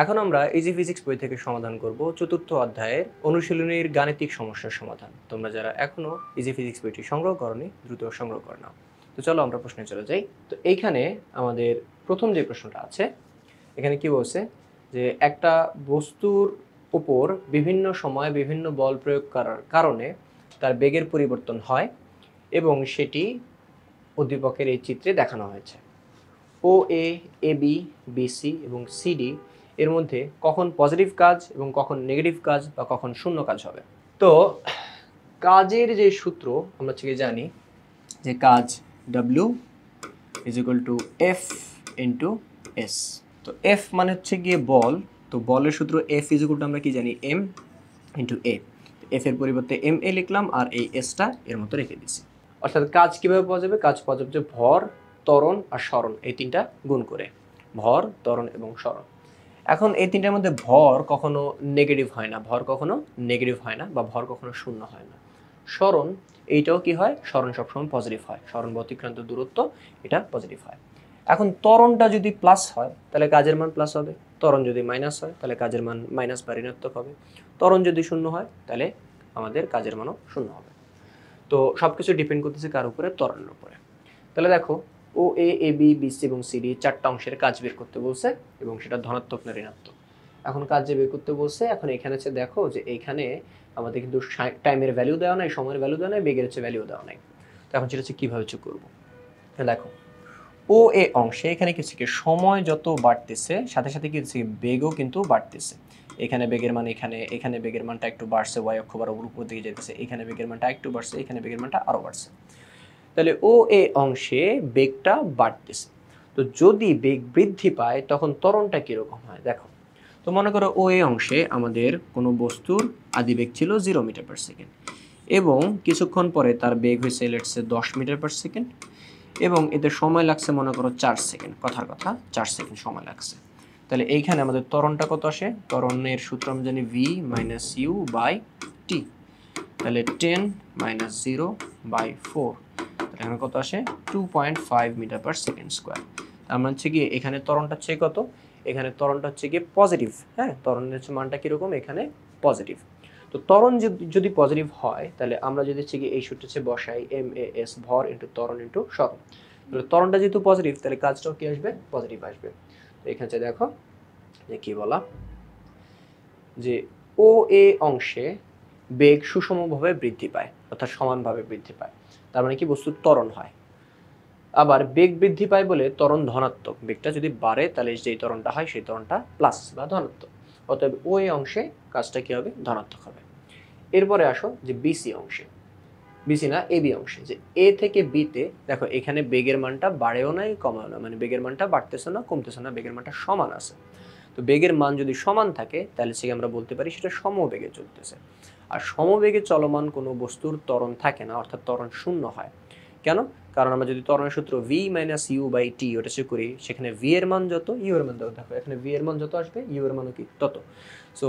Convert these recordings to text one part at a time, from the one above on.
এখন আমরা easy physics বই থেকে সমাধান করব চতুর্থ অধ্যায়ের অনুশীলনীর গাণিতিক সমস্যার সমাধান। তোমরা যারা এখনো ইজি ফিজিক্স বইটি সংগ্রহ করনি দ্রুত সংগ্রহ করে নাও। তো চলো আমরা প্রশ্নে চলে যাই। তো এইখানে আমাদের প্রথম যে প্রশ্নটা আছে, এখানে কি বলছে যে একটা বস্তুর উপর বিভিন্ন সময় বিভিন্ন বল প্রয়োগ করার কারণে তার বেগের পরিবর্তন হয় এবং সেটি উদ্দীপকের এই চিত্রে দেখানো হয়েছে। ও এ, এ বি, বি সি এবং সিডি এর মধ্যে কখন পজিটিভ কাজ এবং কখন নেগেটিভ কাজ বা কখন শূন্য কাজ হবে। তো কাজের যে সূত্র আমরা থেকে জানি যে কাজ W is equal two F into S. তো এফ মানে হচ্ছে গিয়ে বল, তো বলের সূত্র এফ ইজ ইকুয়াল টু আমরা কি জানি এম ইন্টু এ। এফ এর পরিবর্তে এম এ লিখলাম আর এই এসটা এর মতো রেখে দিছি। অর্থাৎ কাজ কিভাবে পাওয়া যাবে? কাজ পাওয়া যাবে যে ভর, ত্বরণ আর সরণ এই তিনটা গুণ করে, ভর, ত্বরণ এবং সরণ। এখন এই তিনটার মধ্যে ভর কখনো নেগেটিভ হয় না, ভর কখনো নেগেটিভ হয় না বা ভর কখনো শূন্য হয় না। সরণ এইটাও কি হয়? সরণ সবসময় পজিটিভ হয়, সরণ বা অতিক্রান্ত দূরত্ব এটা পজিটিভ হয়। এখন ত্বরণটা যদি প্লাস হয় তাহলে কাজের মান প্লাস হবে, ত্বরণ যদি মাইনাস হয় তাহলে কাজের মান মাইনাস বা ঋণাত্মক হবে, ত্বরণ যদি শূন্য হয় তাহলে আমাদের কাজের মানও শূন্য হবে। তো সব কিছু ডিপেন্ড করতেছে কার উপরে? ত্বরণের উপরে। তাহলে দেখো ও এ, এ বি, বি সি এবং সিডি চারটা অংশের কাজ বের করতে বলছে এবং সেটা ধনাত্মক না ঋণাত্মক। এখন কাজ যে বের করতে বলছে, এখন এখানে হচ্ছে দেখো যে এইখানে আমাদের কিন্তু টাইমের ভ্যালু দেওয়া নাই, সময়ের ভ্যালু দেওয়া নাই, বেগের হচ্ছে ভ্যালু দেওয়া নাই। তো এখন সেটা হচ্ছে কীভাবে হচ্ছে করবো। দেখো ও এ অংশে এখানে কিছু কি সময় যত বাড়তেছে সাথে সাথে কি হচ্ছে বেগও কিন্তু বাড়তেছে। এখানে বেগের মান এখানে বেগের মানটা একটু বাড়ছে, ওয়াই অক্ষ বরাবর উপর দিকে যেতেছে, এখানে বেগের মানটা একটু বাড়ছে, এখানে বেগের মানটা আরও বাড়ছে। তাহলে ও এ অংশে বেগটা বাড়তেছে। তো যদি বেগ বৃদ্ধি পায় তখন ত্বরণটা কীরকম হয় দেখো। তো মনে করো ও এ অংশে আমাদের কোনো বস্তুর আদি বেগ ছিল 0 মিটার পার সেকেন্ড এবং কিছুক্ষণ পরে তার বেগ হয়েছে let's say 10 metre per second এবং এতে সময় লাগছে মনে করো 4 সেকেন্ড, কথার কথা 4 সেকেন্ড সময় লাগছে। তাহলে এইখানে আমাদের ত্বরণটা কত আসে? ত্বরণের সূত্র আমরা জানি ভি মাইনাস ইউ বাই টি। তাহলে 10 মাইনাস 0 বাই 4, এখানে কত আসে? 2.5 মিটার পার সেকেন্ড স্কোয়ার। তার মানে হচ্ছে গিয়ে এখানে ত্বরণটা হচ্ছে কত? এখানে ত্বরণটা হচ্ছে গিয়ে পজিটিভ। হ্যাঁ, ত্বরণের হচ্ছে মানটা কীরকম? এখানে পজিটিভ। তো ত্বরণ যদি পজিটিভ হয় তাহলে আমরা যদি হচ্ছে গিয়ে এই সূত্র হচ্ছে বসাই এম এ এস, ভর ইন্টু ত্বরণ ইন্টু সরণ। তাহলে ত্বরণটা যেহেতু পজিটিভ তাহলে কাজটাও কি আসবে? পজিটিভ আসবে। তো এখানে দেখো যে কী বলা যে ও এ অংশে বেগ সুষমভাবে বৃদ্ধি পায়, অর্থাৎ সমানভাবে বৃদ্ধি পায়। তার মানে কি বস্তুর ত্বরণ হয়। আবার বেগ বৃদ্ধি পায় বলে ত্বরণ ধনাত্মক, বেগটা যদি বাড়ে তাহলে যেই ত্বরণটা হয় সেই ত্বরণটা প্লাস বা ধনাত্মক। অতএব ও এ অংশে কাজটা কি হবে? ধনাত্মক হবে। এরপরে আসো যে বিসি অংশে, বিসি না এ বি অংশে, যে এ থেকে বিতে দেখো এখানে বেগের মানটা বাড়েও নাই কমেও না, মানে বেগের মানটা বাড়তেছে না কমতেছে না, বেগের মানটা সমান আছে। তো বেগের মান যদি সমান থাকে তাহলে সে আমরা বলতে পারি সেটা সমবেগে চলতেছে। আর সমবেগে চলমান কোনো বস্তুর ত্বরণ থাকে না, অর্থাৎ ত্বরণ শূন্য হয়। কেন? কারণ আমরা যদি ত্বরণের সূত্র ভি মাইনাস ইউ বাই টি ওটা সে করি, সেখানে ভি এর মান যত ইউ এর মান তত। দেখো এখানে ভি এর মান যত আসবে ইউ এর মানও কি তত। So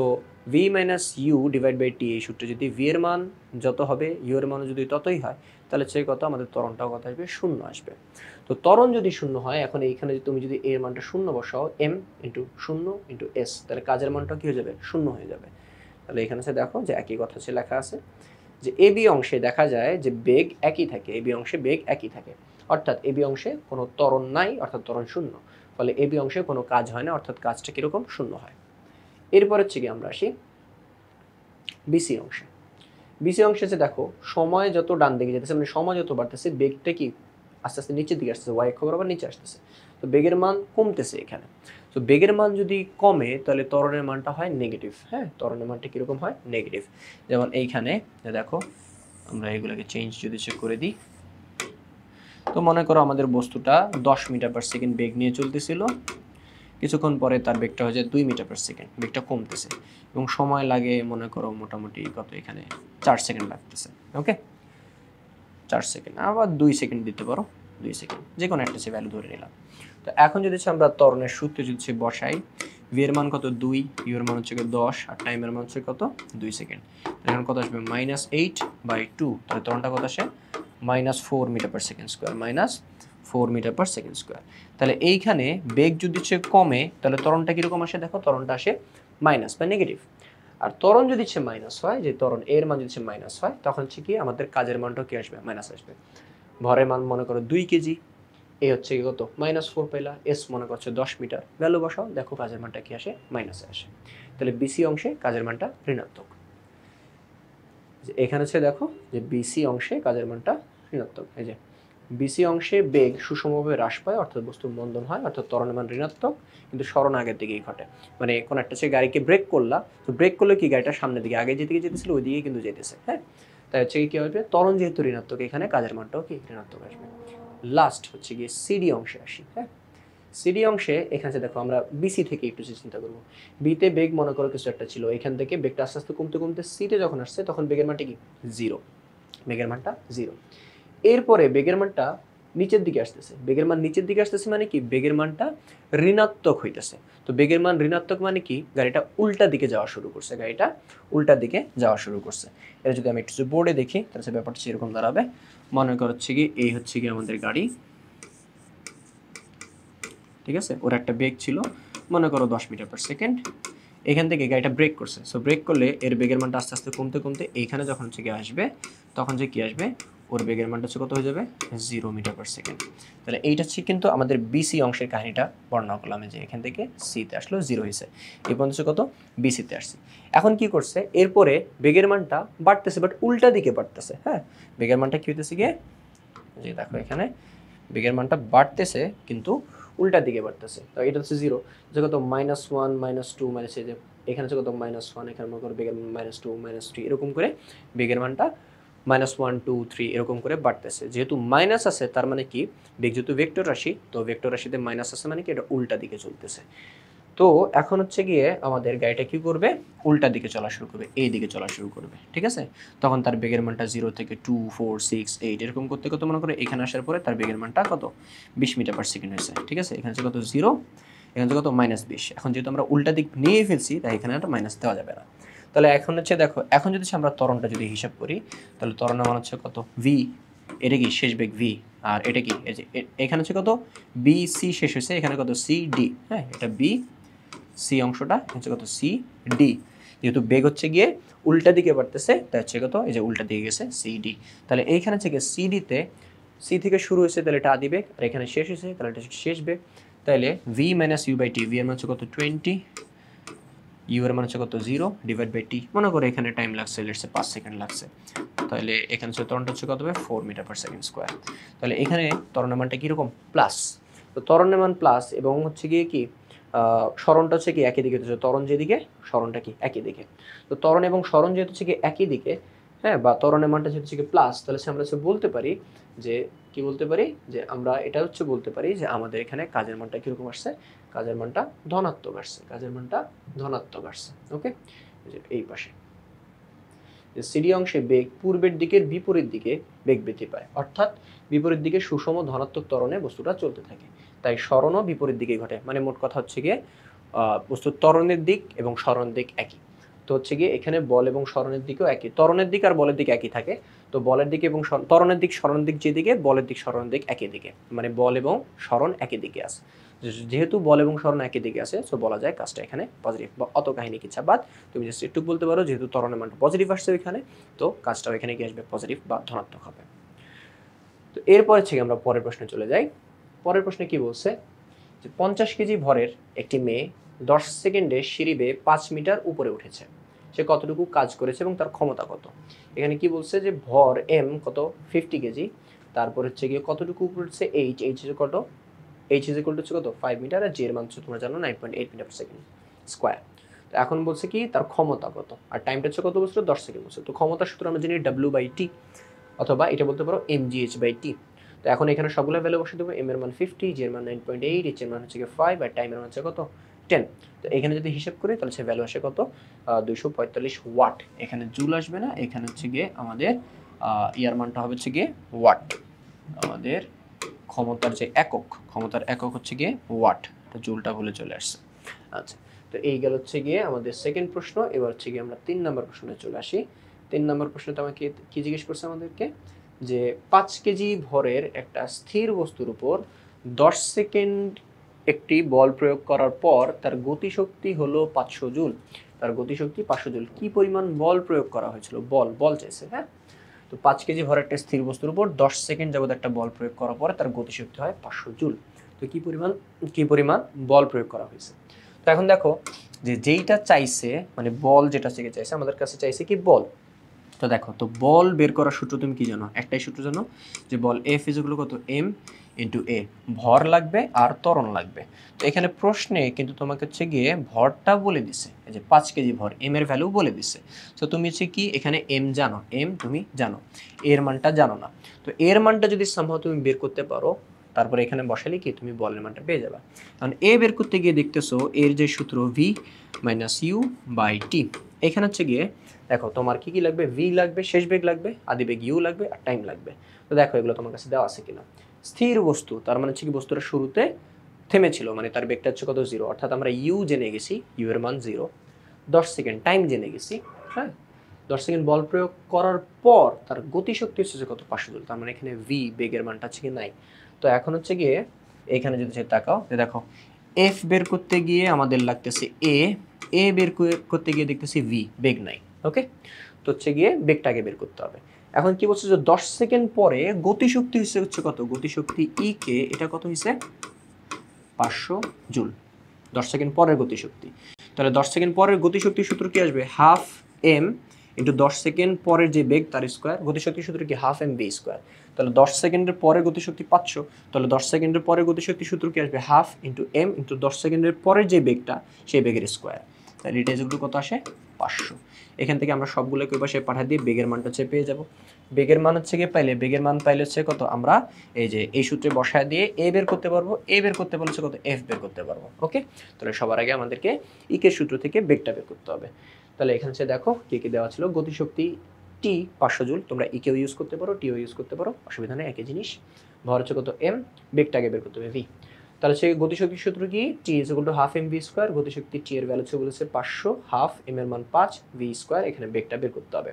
V minus U divide by T, এই সূত্রে যদি ভি এর মান যত হবে ইউ এর মানও যদি ততই হয় তাহলে সেই কত আমাদের ত্বরণটাও কত আসবে? শূন্য আসবে। তো ত্বরণ যদি শূন্য হয়, এখন এইখানে তুমি যদি এর মানটা শূন্য বসাও, এম ইন্টু শূন্য ইন্টু এস, তাহলে কাজের মানটা কি হয়ে যাবে? শূন্য হয়ে যাবে। তাহলে এখানে সে দেখো যে একই কথা সে লেখা আছে যে এ বি অংশে দেখা যায় যে বেগ একই থাকে, এ বি অংশে বেগ একই থাকে, অর্থাৎ এ বি অংশে কোনো ত্বরণ নাই, অর্থাৎ ত্বরণ শূন্য। ফলে এ বি অংশে কোনো কাজ হয় না, অর্থাৎ কাজটা কীরকম? শূন্য হয়। এরপর হচ্ছে কি আমরা আসি বিসি অংশে। বিসি অংশে যে দেখো সময় যত ডান দিকে যেতেছে, মানে সময় যত বাড়তেছে বেগটা কি আস্তে আস্তে নিচের দিকে আসতেছে, ওয়াই অক্ষ বরাবর নিচে আসতেছে। তো বেগের মান কমতেছে এখানে। তো বেগের মান যদি কমে তাহলে ত্বরণের মানটা হয় নেগেটিভ। হ্যাঁ, ত্বরণের মানটা কীরকম হয়? নেগেটিভ। যেমন এইখানে দেখো আমরা এগুলোকে চেঞ্জ যদি চেক করে দিই, তো মনে করো আমাদের বস্তুটা 10 মিটার পার সেকেন্ড বেগ নিয়ে চলতেছিল, কিছুক্ষণ পরে তার বেগটা হয়ে যায় 2 মিটার পার সেকেন্ড, বেগটা কমতেছে এবং সময় লাগে মনে করো মোটামুটি কত, এখানে 4 সেকেন্ড লাগতেছে। ওকে, 4 সেকেন্ড, আবার 2 সেকেন্ড দিতে পারো, 2 সেকেন্ড, যে কোনো একটা সে ভ্যালু ধরে নিলাম। তো এখন যদি আমরা ত্বরণের সূত্রে যদি বসাই, ভি এর মান কত? 2, ইউ এর মান হচ্ছে 10 আর টাইমের মান হচ্ছে কত? 2 সেকেন্ড। এখন কত আসবে? -8/2। তাহলে ত্বরণটা কত আসে? -4 metre per second square, 4 metre per second square. তাহলে এইখানে বেগ যদি হচ্ছে কমে তাহলে ত্বরণটা কীরকম আসে? দেখো ত্বরণটা আসে মাইনাস বা নেগেটিভ। আর ত্বরণ যদি হচ্ছে মাইনাস হয়, যে ত্বরণ এর মান যদি হচ্ছে মাইনাস হয়, তখন হচ্ছে কি আমাদের কাজের মানটাও কি আসবে? মাইনাস আসবে। ভরের মান মনে করো 2 কেজি, এ হচ্ছে কি কত? -4 পেলা, এস মনে করছে 10 মিটার, ভ্যালু বসাও, দেখো কাজের মানটা কি আসে? মাইনাসে আসে। তাহলে বিসি অংশে কাজের মানটা ঋণাত্মক। এখানে হচ্ছে দেখো যে বিসি অংশে কাজের মানটা ঋণাত্মক। এই যে বিসি অংশে বেগ সুষমভাবে হ্রাস পায়, অর্থাৎ বস্তুর মন্দন হয়, অর্থাৎ ত্বরণের মান ঋণাত্মক, কিন্তু সরণ আগের দিকেই ঘটে। মানে কোন একটা হচ্ছে গাড়িকে ব্রেক করলা, তো ব্রেক করলে কি গাড়িটা সামনের দিকে আগে যেদিকে যেতেছিল ওই দিকে কিন্তু যেতেছে, হ্যাঁ। তাই হচ্ছে কি হবে? ত্বরণ যেহেতু ঋণাত্মক, এখানে কাজের মানটাও কি ঋণাত্মক আসবে। লাস্ট হচ্ছে গিয়ে সিডি অংশে আসি, হ্যাঁ। সিডি অংশে এখানে দেখো আমরা বিসি থেকে একটু চিন্তা করবো। বিতে বেগ মনে করো কিছু একটা ছিল, এখান থেকে বেগটা আস্তে আস্তে কমতে কমতে সিতে যখন আসছে তখন বেগের মানটা কি? 0। বেগের মানটা 0। এরপরে বেগের মানটা নিচের দিকে আসতেছে। বেগের মান নিচের দিকে আসতেছে মানে কি? বেগের মানটা ঋণাত্মক হইতেছে। তো বেগের মান ঋণাত্মক মানে কি? গাড়িটা উল্টা দিকে যাওয়া শুরু করছে, গাড়িটা উল্টা দিকে যাওয়া শুরু করছে। এটা যদি আমি একটু বোর্ডে দেখি তাহলে ব্যাপারটা এরকম দাঁড়াবে। মনে কর হচ্ছে কি এই হচ্ছে কি আমাদের গাড়ি, ঠিক আছে। ওর একটা বেগ ছিল মনে করো 10 মিটার পার সেকেন্ড। এখান থেকে গাড়িটা ব্রেক করছে। সো ব্রেক করলে এর বেগের মানটা আস্তে আস্তে কমতে কমতে এইখানে যখন হচ্ছে কি আসবে, তখন যে কি আসবে? ওর বেগের মানটা হচ্ছে কত হয়ে যাবে? 0 মিটার পার সেকেন্ড। তাহলে এইটা হচ্ছে কিন্তু আমাদের বিসি অংশের কাহিনীটা বর্ণনা করলাম, যে এখান থেকে সিতে আসলো 0 হয়েছে, এই পর্যন্ত হচ্ছে কত? বিসিতে আসছে। এখন কি করছে? এরপরে বেগের মানটা বাড়তেছে, বাট উল্টা দিকে বাড়তেছে, হ্যাঁ। বেগের মানটা কি হইতেছে গিয়ে, যে দেখো এখানে বেগের মানটা বাড়তেছে কিন্তু উল্টা দিকে বাড়তেছে। তো এটা হচ্ছে 0, যে কত? -1 -2 মাইনাস, এই যে এখানে হচ্ছে কত? -1, এখানে মনে করো বেগের -2 -3, এরকম করে বেগের মানটা -1 2 3 এরকম করে বাড়তেছে। যেহেতু মাইনাস আছে তার মানে কি? বেগ যেহেতু ভেক্টর রাশি, তো ভেক্টর রাশিতে মাইনাস আছে মানে কি? এটা উল্টা দিকে চলতেছে। তো এখন হচ্ছে গিয়ে আমাদের গাড়িটা কি করবে? উল্টা দিকে চলা শুরু করবে, এই দিকে চলা শুরু করবে, ঠিক আছে। তখন তার বেগের মানটা 0 থেকে 2 4 6 8 এরকম করতে করতে মনে করে এখানে আসার পরে তার বেগের মানটা কত? 20 মিটার পার সেকেন্ড হয়েছে, ঠিক আছে। এখানে হচ্ছে কত? 0, এখানে হচ্ছে কত? -20। এখন যেহেতু আমরা উল্টা দিক নিয়ে ফেলছি তাই এখানে একটা মাইনাস দেওয়া যাবে না। তাহলে এখন হচ্ছে দেখো, এখন যদি আমরা ত্বরণটা যদি হিসাব করি, তাহলে ত্বরণের মান হচ্ছে কত? ভি। এটা কি শেষ বেগ ভি, আর এটা কি? এই যে এখানে হচ্ছে কত? বি সি শেষ হয়েছে, এখানে কত? সি ডি, হ্যাঁ। এটা বি, সি অংশটা হচ্ছে কত? C D. যেহেতু বেগ হচ্ছে গিয়ে উল্টা দিকে বাড়তেছে তাই হচ্ছে কত? এই যে উল্টা দিকে গেছে, সি ডি। তাহলে এইখানে হচ্ছে গিয়ে সি ডিতে, সি থেকে শুরু হয়েছে তাহলে এটা আদি বেগ, আর এখানে শেষ হয়েছে তাহলে এটা শেষ বেগ। তাহলে V minus U by T, V এর মান হচ্ছে কত? 20, ইউ এর মান হচ্ছে কত? 0 ডিভাইড বাই টি। মনে করো এখানে টাইম লাগছে লেটস সে 5 সেকেন্ড লাগছে, তাহলে এখানে হচ্ছে ত্বরণটা হচ্ছে কত হবে? 4 মিটার পার সেকেন্ড স্কোয়ার। তাহলে এখানে ত্বরণের মানটা কীরকম? প্লাস। তো ত্বরণের মান প্লাস এবং হচ্ছে গিয়ে কি সরণটা হচ্ছে কি একই দিকে হচ্ছে, ত্বরণ যেদিকে সরণটা কি একই দিকে। তো ত্বরণ এবং সরণ যেহেতু হচ্ছে কি একই দিকে, হ্যাঁ, বা ত্বরণের মানটা যেহেতু হচ্ছে কি প্লাস, তাহলে আমরা হচ্ছে বলতে পারি যে কি বলতে পারি? যে আমরা এটা হচ্ছে বলতে পারি যে আমাদের এখানে কাজের মানটা কীরকম আসছে? কাজের মানটা ধনাত্মক আসছে, কাজের মানটা ধনাত্মক আসছে। ওকে, এই পাশে যে সিডি অংশে বেগ পূর্বের দিকের বিপরীত দিকে বেগ বৃদ্ধি পায়, অর্থাৎ বিপরীত দিকে সুষম ধনাত্মক ত্বরণে বস্তুটা চলতে থাকে, তাই সরণও বিপরীত দিকেই ঘটে। মানে মোট কথা হচ্ছে গিয়ে বস্তুর ত্বরণের দিক এবং সরণের দিক একই। তো হচ্ছে গিয়ে এখানে বল এবং সরণের দিকেও একই, ত্বরণের দিক আর বলের দিক একই থাকে। তো বলের দিক এবং ত্বরণের দিক সরণের দিক যেদিকে, বলের দিক সরণের দিক একই দিকে, মানে বল এবং সরণ একই দিকে আছে। যেহেতু বল এবং সরণ একই দিকে আছে, সো বলা যায় কাজটা এখানে পজিটিভ। বা অত কাহিনী কিচ্ছা বাদ, তুমি জাস্ট একটু বলতে পারো যেহেতু ত্বরণের মানটা পজিটিভ আসছে ওইখানে, তো কাজটাও এখানে কি আসবে? পজিটিভ বা ধনাত্মক হবে। তো এরপরে থেকে আমরা পরের প্রশ্নে চলে যাই। পরের প্রশ্নে কি বলছে? যে 50 কেজি ভরের একটি মেয়ে 10 সেকেন্ডে সিঁড়ি বেয়ে 5 মিটার উপরে উঠেছে, সে কতটুকু কাজ করেছে এবং তার ক্ষমতা কত? এখানে কি বলছে? যে ভর এম কত? 50 কেজি, তারপর হচ্ছে গিয়ে কতটুকু উপরে উঠছে? এইচ, এইচ ইজ কত? এইচ ইজ ইকুয়াল টু হচ্ছে কত? 5 মিটার, আর জি এর মান হচ্ছে তোমরা জানো 9.8 মিটার পার সেকেন্ড স্কোয়ার। তো এখন বলছে কি তার ক্ষমতা কত, আর টাইমটা হচ্ছে কত বলছিল? 10 সেকেন্ড বলছে। তো ক্ষমতার সূত্র আমরা জানি W/T, অথবা এটা বলতে পারো mgh/t। তো এখন এখানে সবগুলো ভ্যালু বসে দেবো। এম এর মান 50, জি এর মান 9.8, এইচ এর মান হচ্ছে 5, আর টাইমের মান হচ্ছে কত? 10। তো এখানে যদি হিসাব করি তাহলে সে ভ্যালু আসে কত? 245 ওয়াট। এখানে জুল আসবে না, এখানে হচ্ছে গিয়ে আমাদের ইয়ার মানটা হবে হচ্ছে গিয়ে ওয়াট। আমাদের ক্ষমতার যে একক, ক্ষমতার একক হচ্ছে গিয়ে ওয়াট, তো জুলটা ভুলে চলে আসছে। আচ্ছা, তো এই গেল হচ্ছে গিয়ে আমাদের সেকেন্ড প্রশ্ন। এবার হচ্ছে গিয়ে আমরা 3 নম্বর প্রশ্নে চলে আসি। 3 নম্বর প্রশ্নতে আমাকে কি জিজ্ঞেস করছে আমাদেরকে? যে 5 কেজি ভরের একটা স্থির বস্তুর উপর 10 সেকেন্ড একটি বল প্রয়োগ করার পর তার গতিশক্তি হলো 500 জুল। তার গতিশক্তি 500 জুল। কি পরিমাণ বল প্রয়োগ করা হয়েছিল? বল চাইছে, হ্যাঁ। তো 5 কেজি ভরের একটা স্থির বস্তুর উপর 10 সেকেন্ড যাবত একটা বল প্রয়োগ করার পরে তার গতিশক্তি হয় 500 জুল। তো কি পরিমাণ বল প্রয়োগ করা হয়েছে? তো এখন দেখো যে যেইটা চাইছে, মানে বল যেটা থেকে চাইছে, আমাদের কাছে চাইছে কি বল। তো দেখো, তো বল বের করার সূত্র তুমি কি জানো? একটাই সূত্র জানো, যে বল এফ ইজ ইকুয়াল কত, এম ইন্টু এ। ভর লাগবে আর ত্বরণ লাগবে। তো এখানে প্রশ্নে কিন্তু তোমাকে হচ্ছে গিয়ে ভরটা বলে দিছে, এই যে 5 কেজি ভর, এম এর ভ্যালু বলে দিছে। তো তুমি হচ্ছে কি এখানে এম জানো, এম তুমি জানো, এর মানটা জানো না। তো এর মানটা যদি সম্ভব তুমি বের করতে পারো, তারপরে এখানে বসালে কি তুমি বলের মানটা পেয়ে যাবে। কারণ এ বের করতে গিয়ে দেখতেছো এর যে সূত্র ভি মাইনাস ইউ বাই টি। এখানে হচ্ছে গিয়ে দেখো তোমার কি কি লাগবে, ভি লাগবে, শেষ বেগ লাগবে, আদি বেগ ইউ লাগবে, আর টাইম লাগবে। তো দেখো এগুলো তোমার কাছে দেওয়া আছে কিনা। স্থির বস্তু তার মানে হচ্ছে কি বস্তুটা শুরুতে থেমেছিল, মানে তার বেগটা হচ্ছে কত, 0, অর্থাৎ আমরা ইউ জেনে গেছি, ইউ এর মান 0। 10 সেকেন্ড টাইম জেনে গেছি, হ্যাঁ। 10 সেকেন্ড বল প্রয়োগ করার পর তার গতিশক্তি হচ্ছে কত, 500 জুল। তার মানে এখানে ভি বেগের মানটা হচ্ছে কি নাই। তো এখন হচ্ছে গিয়ে এখানে যদি তাকাও, দেখো এফ বের করতে গিয়ে আমাদের লাগতেছে এ বের করতে গিয়ে দেখতেছি ভি, বেগ নাই। ওকে, তো হচ্ছে গিয়ে বেগটা আগে বের করতে হবে। এখন কি বলছে যে 10 সেকেন্ড পরে গতিশক্তি হচ্ছে কত, গতিশক্তি ই কে, এটা কত হইছে 500 জুল। 10 সেকেন্ড পরের গতিশক্তি। তাহলে 10 সেকেন্ড পরের গতিশক্তির সূত্র কি আসবে, হাফ এম ইন্টু 10 সেকেন্ড পরের যে বেগ তার স্কোয়ার। গতিশক্তির সূত্র কি, হাফ এম বি স্কোয়ার। তাহলে 10 সেকেন্ডের পরে গতিশক্তি 500, তাহলে 10 সেকেন্ডের পরে গতিশক্তির সূত্র কি আসবে, হাফ ইন্টু এম ইন্টু 10 সেকেন্ডের পরের যে বেগটা সেই বেগের স্কোয়ার। তাহলে এটা ইকুয়াল টু কত আসে, 500। এখান থেকে আমরা সবগুলোকে ওই পাশে পাঠিয়ে দিয়ে বেগের মানটা হচ্ছে পেয়ে যাব। বেগের মান হচ্ছে গিয়ে বেগের মান পাইলে হচ্ছে কত, আমরা এই যে এই সূত্রে বসায় দিয়ে এ বের করতে পারবো, এ বের করতে পারলে হচ্ছে কত, এফ বের করতে পারবো। ওকে, তাহলে সবার আগে আমাদেরকে ইকের সূত্র থেকে বেগটা বের করতে হবে। তাহলে এখানে হচ্ছে দেখো কি কি দেওয়া ছিল, গতিশক্তি টি 500 জুল, তোমরা ইকেও ইউজ করতে পারো, টিও ইউজ করতে পারো, অসুবিধা নেই, একই জিনিস। ভর হচ্ছে কত, এম, বেগটাকে বের করতে হবে ভি। তাহলে সেই গতিশক্তির সূত্র কি, T is equal to half M V square. গতিশক্তি টি এর ভ্যালু হচ্ছে বলেছে 500, হাফ এম এর মান 5, ভি স্কোয়ার, এখানে বেগটা বের করতে হবে।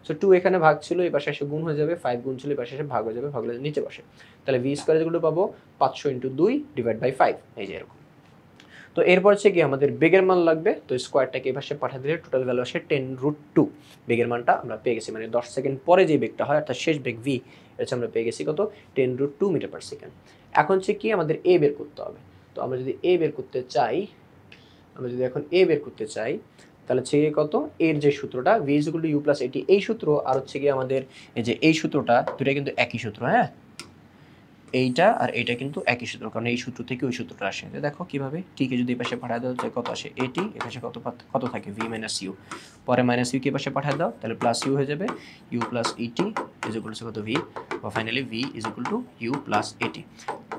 সো 2 এখানে ভাগ ছিল, এই পাশে এসে গুণ হয়ে যাবে, 5 গুণ ছিল এই পাশে এসে ভাগ হয়ে যাবে, ভাগ হলে নিচে বসে। তাহলে ভি স্কোয়ার যেগুলো পাবো 500 ইন্টু 2 ডিভাইড বাই 5, এই যে এরকম। তো এরপর হচ্ছে কি আমাদের বেগের মান লাগবে। তো স্কোয়ারটাকে এই পাশে পাঠিয়ে দিলে টোটাল ভ্যালু আসে 10√2। বেগের মানটা আমরা পেয়ে গেছি, মানে 10 সেকেন্ড পরে যে বেগটা হয় অর্থাৎ শেষ বেগ ভি, এটা আমরা পেয়ে গেছি কত, 10√2 মিটার পার সেকেন্ড। এখন হচ্ছে কি আমাদের এ বের করতে হবে। তো আমরা যদি এ বের করতে চাই, তাহলে হচ্ছে গিয়ে কত, এর যে সূত্রটা V is equal to U plus AT, এই সূত্র আর হচ্ছে গিয়ে আমাদের এই যে এই সূত্রটা, দুটো কিন্তু একই সূত্র, হ্যাঁ। এইটা আর এইটা কিন্তু একই সূত্র, কারণ এই সূত্র থেকে ওই সূত্রটা আসে। দেখো কিভাবে, ঠিক যদি এই পাশে পাঠিয়ে দাও যে কত আসে এটি, এর পাশে কত থাকে ভি মাইনাস ইউ, পরে মাইনাস ইউ কে পাশে পাঠিয়ে দাও, তাহলে প্লাস ইউ হয়ে যাবে, U plus AT is equal to কত ভি, বা finally V is equal to U plus AT.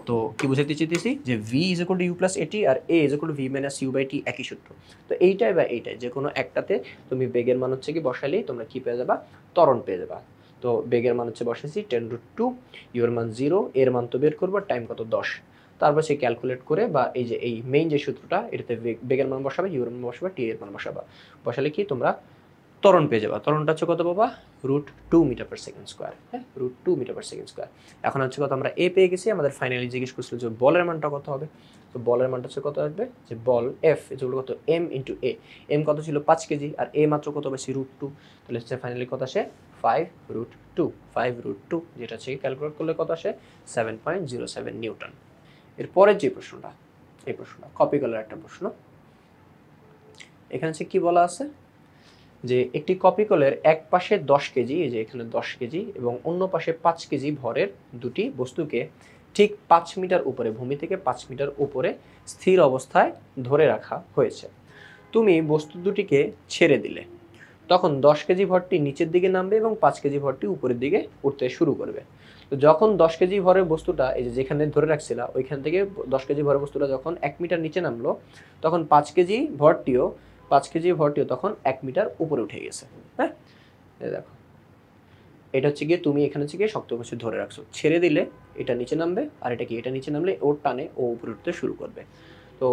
তো কি বুঝাতে চাইতেছি যে V is equal to U plus AT আর A is equal to V minus U by T, একই সূত্র। তো এইটাই বা এইটাই যে কোনো একটাতে তুমি বেগের মান হচ্ছে কি বসালেই তোমরা কি পেয়ে যাবা, ত্বরণ পেয়ে যাবা। তো বেগের মান হচ্ছে বসেছি 10√2, ইউর মান 0, এর মান তো বের করবো, টাইম কত 10। তারপর সে ক্যালকুলেট করে বা এই যে এই মেইন যে সূত্রটা, এটাতে বেগের মান বসাবে, ইউর মান বসাবে, টি এর মান বসাবা, বসালে কি তোমরা ত্বরণ পেয়ে যাবা। ত্বরণটা হচ্ছে কত বাবা, √2 মিটার পার সেকেন্ড স্কোয়ার, হ্যাঁ, √2 মিটার পার সেকেন্ড স্কোয়ার। এখন হচ্ছে কত, আমরা এ পেয়ে গেছি, আমাদের ফাইনালি জিজ্ঞেস করছিল যে বলের মানটা কত হবে। তো বলের মানটা হচ্ছে কত আসবে, যে বল এফ যেগুলো কত, এম ইন্টু এ। এম কত ছিল 5 কেজি, আর এ মাত্র কত বেশি, √2। তাহলে হচ্ছে ফাইনালি কত আসে 5√2, যেটা হচ্ছে ক্যালকুলেট করলে কত আসে 7.07 নিউটন। এরপরের যে প্রশ্নটা, এই প্রশ্নটা কপি করার একটা প্রশ্ন। এখানে হচ্ছে কি বলা আছে, যে একটি কপি কলের এক পাশে 10 কেজি, এই যে এখানে 10 কেজি এবং অন্য পাশে 5 কেজি ভরের দুটি বস্তুকে ঠিক 5 মিটার উপরে, ভূমি থেকে 5 মিটার উপরে স্থির অবস্থায় ধরে রাখা হয়েছে। তুমি বস্তু দুটিকে ছেড়ে দিলে, তখন 10 কেজি ভরটি নিচের দিকে নামবে এবং 5 কেজি ভরটি উপরের দিকে উঠতে শুরু করবে। তো যখন 10 কেজি ভরের বস্তুটা এই যে যেখানে ধরে রাখছিলা ওইখান থেকে 10 কেজি ভরের বস্তুটা যখন 1 মিটার নিচে নামলো, তখন 5 কেজি ভরটিও তখন 1 মিটার উপরে উঠে গেছে, হ্যাঁ। দেখো এটা হচ্ছে গিয়ে তুমি এখানে হচ্ছে গিয়ে শক্ত করে ধরে রাখছো, ছেড়ে দিলে এটা নিচে নামবে, আর এটা কি, এটা নিচে নামলে ওর টানে ও উপরে উঠতে শুরু করবে। তো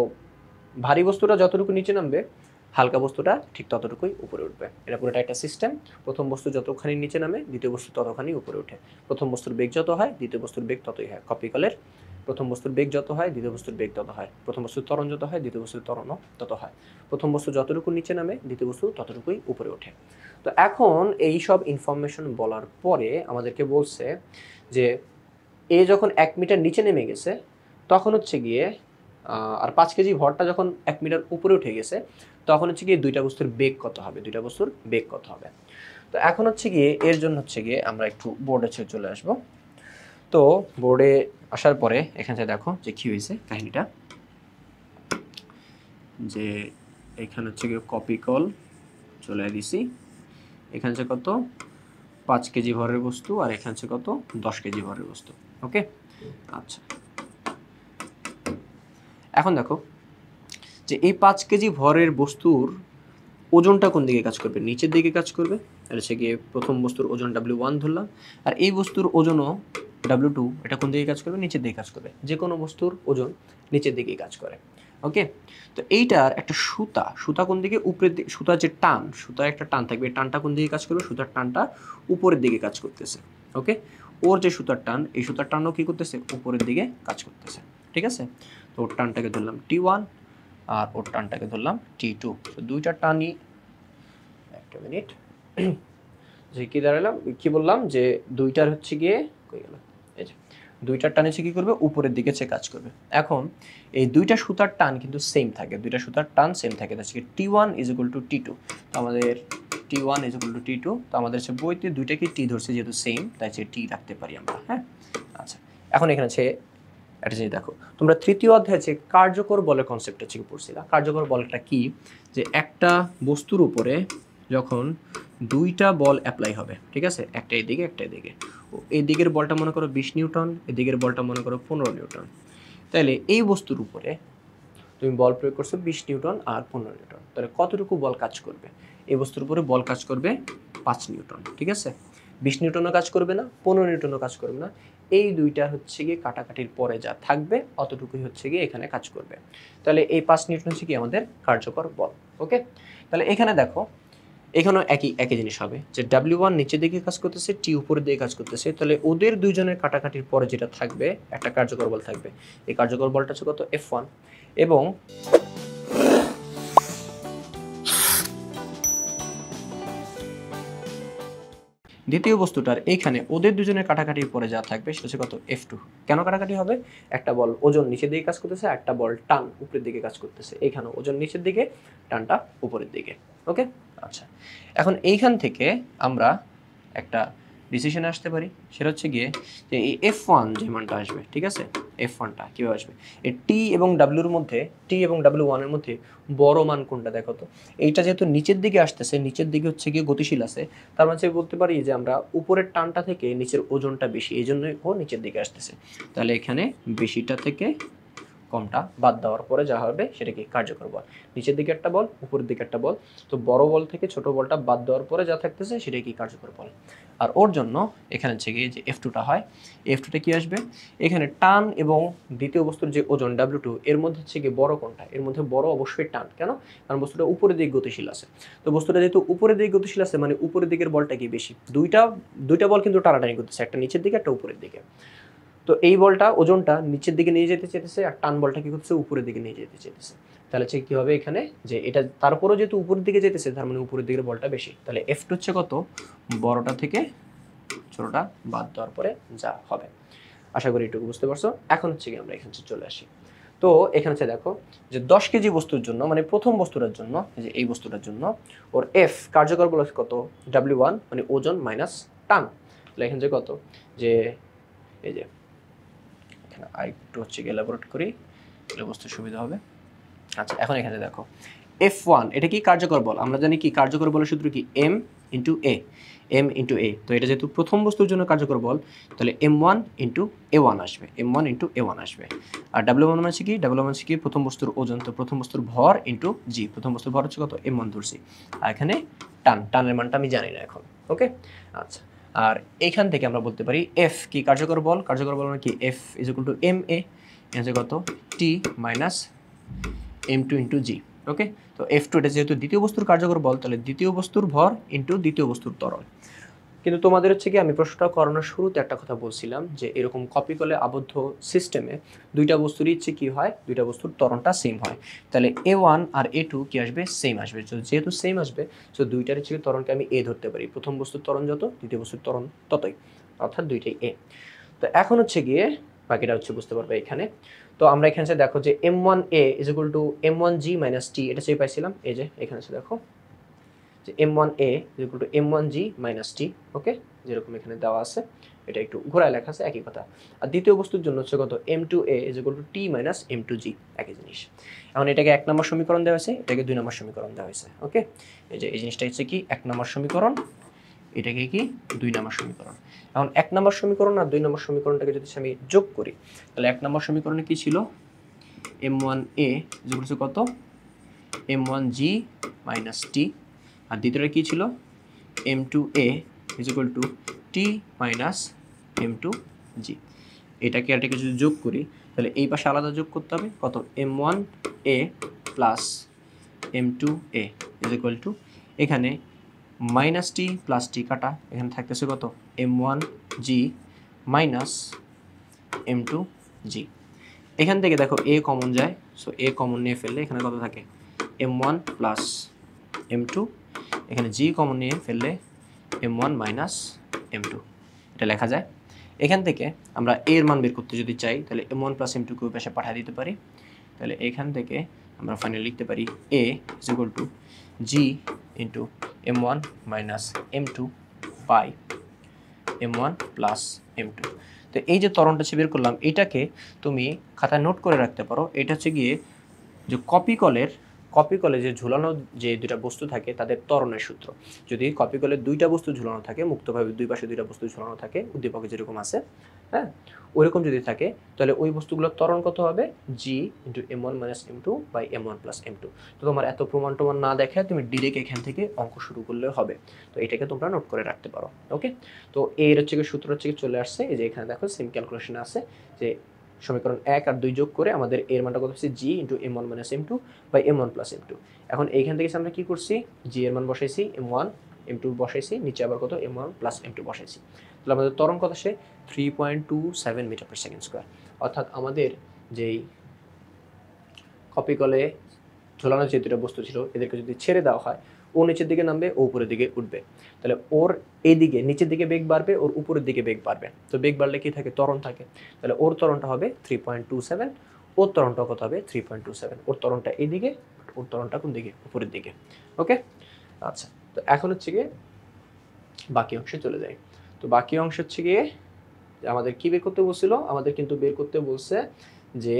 ভারী বস্তুটা যতটুকু নিচে নামবে, হালকা বস্তুটা ঠিক ততটুকুই উপরে উঠবে। এটা পুরোটা একটা সিস্টেম। প্রথম বস্তু যতখানি নিচে নামে দ্বিতীয় বস্তু ততখানি উপরে ওঠে। প্রথম বস্তুর বেগ যত হয় দ্বিতীয় বস্তুর বেগ ততই হয়। কপি কলের প্রথম বস্তুর বেগ যত হয় দ্বিতীয় বস্তুর বেগ তত হয়। প্রথম বস্তুর ত্বরণ যত হয় দ্বিতীয় বস্তুর ত্বরণও তত হয়। প্রথম বস্তু যতটুকু নিচে নামে দ্বিতীয় বস্তু ততটুকুই উপরে ওঠে। তো এখন এই সব ইনফরমেশন বলার পরে আমাদেরকে বলছে যে এ যখন 1 মিটার নিচে নেমে গেছে তখন হচ্ছে গিয়ে আর 5 কেজি ভরটা যখন 1 মিটার উপরে উঠে গেছে তখন হচ্ছে গিয়ে দুইটা বস্তুর বেগ কত হবে, দুইটা বস্তুর বেগ কত হবে। তো এখন হচ্ছে গিয়ে এর জন্য হচ্ছে গিয়ে আমরা একটু বোর্ডে চলে আসবো। তো বোর্ডে আসার পরে এখানে দেখো যে কি হয়েছে কাহিনীটা, যে এখানে হচ্ছে গিয়ে কপি কল চলে দিছি, এখানে হচ্ছে কত 5 কেজি ভরের বস্তু আর এখানে হচ্ছে কত 10 কেজি ভরের বস্তু। ওকে, আচ্ছা এখন দেখো যে এই 5 কেজি ভরের বস্তুর ওজনটা কোন দিকে কাজ করবে, নিচের দিকে কাজ করবে। আর হচ্ছে গিয়ে প্রথম বস্তুর ওজন W1 ধরলাম, আর এই বস্তুর ওজনও W2, এটা কোন দিকে কাজ করবে, নিচের দিকে কাজ করবে। যে কোনো বস্তুর ওজন নিচের দিকে কাজ করে। ওকে, তো এইটার একটা সুতা কোন দিকে, উপরের দিকে। সুতার যে টান, সুতার একটা টান থাকবে, টানটা কোন দিকে কাজ করবে, সুতার টানটা উপরের দিকে কাজ করতেছে। ওকে, ওর যে সুতার টান, এই সুতার টানও কি করতেছে, উপরের দিকে কাজ করতেছে। ঠিক আছে, তো ওর টানটাকে ধরলাম T1 আর ওর টানটাকে ধরলাম T2। তো দুইটা টানই, একটা মিনিট, যে কি দাঁড়ালাম, কি বললাম যে দুইটার হচ্ছে গিয়ে কই গেল, এই যে দুইটার টান হচ্ছে কি করবে, উপরের দিকে সে কাজ করবে। এখন এই দুইটা সুতার টান কিন্তু সেম থাকে, দুইটা সুতার টান সেম থাকে। হচ্ছে T1 = T2। তো আমাদের T1 = T2। তো আমাদের হচ্ছে বইতে দুইটাকে T ধরছে যেহেতু সেম, তাই হচ্ছে T রাখতে পারি আমরা। হ্যাঁ, আচ্ছা এখন এখানে হচ্ছে একটা জিনিস দেখো, তোমরা তৃতীয় অধ্যায়ে যে কার্যকর বলের কনসেপ্টটা হচ্ছে পড়ছিলা। কার্যকর বলটা কি, যে একটা বস্তুর উপরে যখন দুইটা বল অ্যাপ্লাই হবে, ঠিক আছে, একটা এদিকে একটা এদিকে, এই দিকের বলটা মনে করো 20 নিউটন, এদিকের বলটা মনে করো 15 নিউটন। তাহলে এই বস্তুর উপরে তুমি বল প্রয়োগ করছো 20 নিউটন আর 15 নিউটন, তাহলে কতটুকু বল কাজ করবে, এই বস্তুর উপরে বল কাজ করবে 5 নিউটন। ঠিক আছে, 20 নিউটনও কাজ করবে না, 15 নিউটনও কাজ করবে না, এই দুইটা হচ্ছে গিয়ে কাটাকাটির পরে যা থাকবে অতটুকুই হচ্ছে গিয়ে এখানে কাজ করবে। তাহলে এই 5 নিউটন হচ্ছে কি আমাদের কার্যকর বল। ওকে, তাহলে এখানে দেখো এখানেও একই জিনিস হবে, যে W1 নিচের দিকে কাজ করতেছে, T উপরের দিকে কাজ করতেছে। তাহলে ওদের দুইজনের কাটাকাটির পরে যেটা থাকবে একটা কার্যকর বল থাকবে। এই কার্যকর বলটা হচ্ছে কত, F1। এবং দ্বিতীয় বস্তুটার এইখানে ওদের দুজনের কাটাকাটির পরে যা থাকবে সেটা হচ্ছে কত, F2। কেন কাটাকাটি হবে, একটা বল ওজন নিচের দিকে কাজ করতেছে, একটা বল টান উপরের দিকে কাজ করতেছে। এইখানে ওজন নিচের দিকে, টানটা উপরের দিকে। ওকে, আচ্ছা এখন এইখান থেকে আমরা একটা ডিসিশনে আসতে পারি, সেটা হচ্ছে গিয়ে যে এই F1 যে মানটা আসবে, ঠিক আছে, F1টা কীভাবে আসবে, এই T এবং Wর মধ্যে, T এবং W1 এর মধ্যে বড় মান কোনটা দেখো তো। এইটা যেহেতু নিচের দিকে আসতেছে, নিচের দিকে হচ্ছে গিয়ে গতিশীল আছে, তার মানে বলতে পারি যে আমরা উপরের টানটা থেকে নিচের ওজনটা বেশি, এই জন্যই ও নিচের দিকে আসতেছে। তাহলে এখানে বেশিটা থেকে কমটা বাদ দেওয়ার পরে যা হবে সেটা কি, কার্যকর বল। নিচের দিকে একটা বল, উপরের দিকে একটা বল, তো বড় বল থেকে ছোট বলটা বাদ দেওয়ার পরে যা থাকতেছে সেটাই কি, কার্যকর বল। আর ওর জন্য এখানে হচ্ছে গিয়ে যে F2টা হয়, F2টা কি আসবে, এখানে টান এবং দ্বিতীয় বস্তুর যে ওজন W2 এর মধ্যে হচ্ছে গিয়ে বড় কোনটা, এর মধ্যে বড় অবশ্যই টান। কেন, কারণ বস্তুটা উপরের দিকে গতিশীল আছে। তো বস্তুটা যেহেতু উপরের দিকে গতিশীল আছে মানে উপরের দিকের বলটা কি বেশি, দুইটা বল কিন্তু টানাটানি করতেছে, একটা নিচের দিকে একটা উপরের দিকে। তো এই বলটা ওজনটা নিচের দিকে নিয়ে যেতে চেয়েছে আর টান বলটা কি করছে, উপরের দিকে নিয়ে যেতে চেয়েছে। তাহলে হচ্ছে কি হবে এখানে, যে এটা তারপরেও যেহেতু উপরের দিকে যেতেছে তার মানে উপরের দিকের বলটা বেশি। তাহলে F2 হচ্ছে কত, বড়টা থেকে ছোটটা বাদ দেওয়ার পরে যা হবে। আশা করি এটুকু বুঝতে পারছো। এখন হচ্ছে কি আমরা এখানে চলে আসি। তো এখানে হচ্ছে দেখো যে 10 কেজি বস্তুর জন্য, মানে প্রথম বস্তুটার জন্য, যে এই বস্তুটার জন্য ওর F কার্যকর বল কত, W1 মানে ওজন মাইনাস টান। তাহলে এখানে যে কত, যে এই যে আরেকটু হচ্ছে এলাবোরেট করি তাহলে বুঝতে সুবিধা হবে। আচ্ছা এখন এখানে দেখো F1 এটা কি, কার্যকর বল। আমরা জানি কি কার্যকর বলের সূত্র কি, M × A, M × A। তো এটা যেহেতু প্রথম বস্তুর জন্য কার্যকর বল, তাহলে M1 × A1 আসবে, M1 × A1 আসবে। আর W1 মানে কি, W1 মানে কি প্রথম বস্তুর ওজন, তো প্রথম বস্তুর ভর ইন্টু G, প্রথম বস্তুর ভর হচ্ছে কত, M1 ধরছি। আর এখানে টানের মানটা আমি জানি না এখন। ওকে, আচ্ছা আর এইখান থেকে আমরা বলতে পারি F কি, কার্যকর বল। কার্যকর বল মানে কি, F = MA, এখানে কত, T - M2 × G। ওকে, তো F2 এটা যেহেতু দ্বিতীয় বস্তুর কার্যকর বল, তাহলে দ্বিতীয় বস্তুর ভর ইন্টু দ্বিতীয় বস্তুর ত্বরণ। কিন্তু তোমাদের হচ্ছে কি আমি প্রশ্নটা করানোর শুরুতে একটা কথা বলছিলাম যে এরকম কপি কলে আবদ্ধ সিস্টেমে দুইটা বস্তুরই ইচ্ছে কি হয়, দুইটা বস্তুর ত্বরণটা সেম হয়। তাহলে A1 আর A2 কি আসবে, সেম আসবে। যেহেতু সেম আসবে, তো দুইটার হচ্ছে ত্বরণকে আমি A ধরতে পারি। প্রথম বস্তুর ত্বরণ যত, দ্বিতীয় বস্তুর ত্বরণ ততই, অর্থাৎ দুইটাই A। তো এখন হচ্ছে গিয়ে বাকিটা হচ্ছে বুঝতে পারবে এখানে। তো আমরা এখানে দেখো যে M1A is equal two M1G minus T, এটা চেয়ে পাইছিলাম। এই যে এখানে দেখো যে M1A is equal two M1G minus T, ওকে, যেরকম এখানে দেওয়া আছে, এটা একটু ঘোরায় লেখা আছে, একই কথা। আর দ্বিতীয় বস্তুর জন্য হচ্ছে কত, M2A is equal two T minus M2G, একই জিনিস। এখন এটাকে 1 নম্বর সমীকরণ দেওয়া হয়েছে, এটাকে 2 নম্বর সমীকরণ দেওয়া হয়েছে, ওকে। এই যে এই জিনিসটা হচ্ছে কি 1 নম্বর সমীকরণ, এটাকে কি 2 নম্বর সমীকরণ। এখন 1 নম্বর সমীকরণ আর 2 নম্বর সমীকরণটাকে যদি আমি যোগ করি, তাহলে 1 নম্বর সমীকরণে কি ছিল, M1A ইজ ইকুয়াল টু কত, M1G মাইনাস T, আর দ্বিতীয়টা কি ছিল, M2A is equal two T minus M2G। এটাকে এটাকে যদি যোগ করি, তাহলে এই পাশে আলাদা যোগ করতে হবে, কত, M1A plus M2A is equal two, এখানে মাইনাস টি প্লাস টি কাটা, এখানে থাকতেছে কত, M1G মাইনাস M2G। এখান থেকে দেখো A কমন যায়, সো A কমন নিয়ে ফেললে এখানে কত থাকে, M1 প্লাস M2, এখানে G কমন নিয়ে ফেললে M1 মাইনাস M2, এটা লেখা যায়। এখান থেকে আমরা A এর মান বের করতে যদি চাই, তাহলে M1 প্লাস M2 কে ওই পাশে পাঠিয়ে দিতে পারি। তাহলে এখান থেকে আমরা ফাইনালি লিখতে পারি A is equal to G into M1 minus M2 by M1 plus M2। তো এই যে ত্বরণটা বের করলাম, এটাকে তুমি খাতায় নোট করে রাখতে পারো। এটা হচ্ছে গিয়ে যে কপি কলে যে ঝুলানো যে দুইটা বস্তু থাকে তাদের ত্বরণের সূত্র। যদি কপি কলে দুইটা বস্তু ঝুলানো থাকে, মুক্তভাবে দুই পাশে দুইটা বস্তু ঝুলানো থাকে, উদ্দীপকে যেরকম আছে, হ্যাঁ, ওইরকম যদি থাকে, তাহলে ওই বস্তুগুলোর ত্বরণ কত হবে, G into M1 minus M2 by M1 plus M2। তো তোমার এত প্রমাণ টমান না দেখে তুমি ডিরেক্ট এখান থেকে অঙ্ক শুরু করলে হবে। তো এটাকে তোমরা নোট করে রাখতে পারো, ওকে। তো এর হচ্ছে সূত্র হচ্ছে চলে আসছে, এই যে এখানে দেখো সেম ক্যালকুলেশন আছে, যে সমীকরণ 1 আর 2 যোগ করে আমাদের এর মানটা কত হচ্ছে, G into M1 minus M2 by M1 plus M2। এখন এইখান থেকে আমরা কি করছি, G এর মান বসাইছি, M1 M2 বসাইছি, নিচে আবার কত, M1 প্লাস M2 বসাইছি। তাহলে আমাদের ত্বরণ কত আসে, 3.27 মিটার পার সেকেন্ড স্কোয়ার। অর্থাৎ আমাদের যেই কপি কলে ঝোলানো যে দুটো বস্তু ছিল, এদেরকে যদি ছেড়ে দেওয়া হয়, ও নিচের দিকে নামবে, ও উপরের দিকে উঠবে। তাহলে ওর এইদিকে নিচের দিকে বেগ বাড়বে, ওর উপরের দিকে বেগ বাড়বে। তো বেগ বাড়লে কি থাকে, ত্বরণ থাকে। তাহলে ওর ত্বরণটা হবে 3.27, ওর ত্বরণটা কত হবে 3.27। ওর ত্বরণটা এইদিকে, ওর ত্বরণটা কোন দিকে, উপরের দিকে, ওকে। আচ্ছা, তো এখন হচ্ছে গিয়ে বাকি অংশে চলে যাই। তো বাকি অংশ হচ্ছে গিয়ে আমাদের কি বের করতে বলছিল, আমাদের কিন্তু বের করতে বলছে যে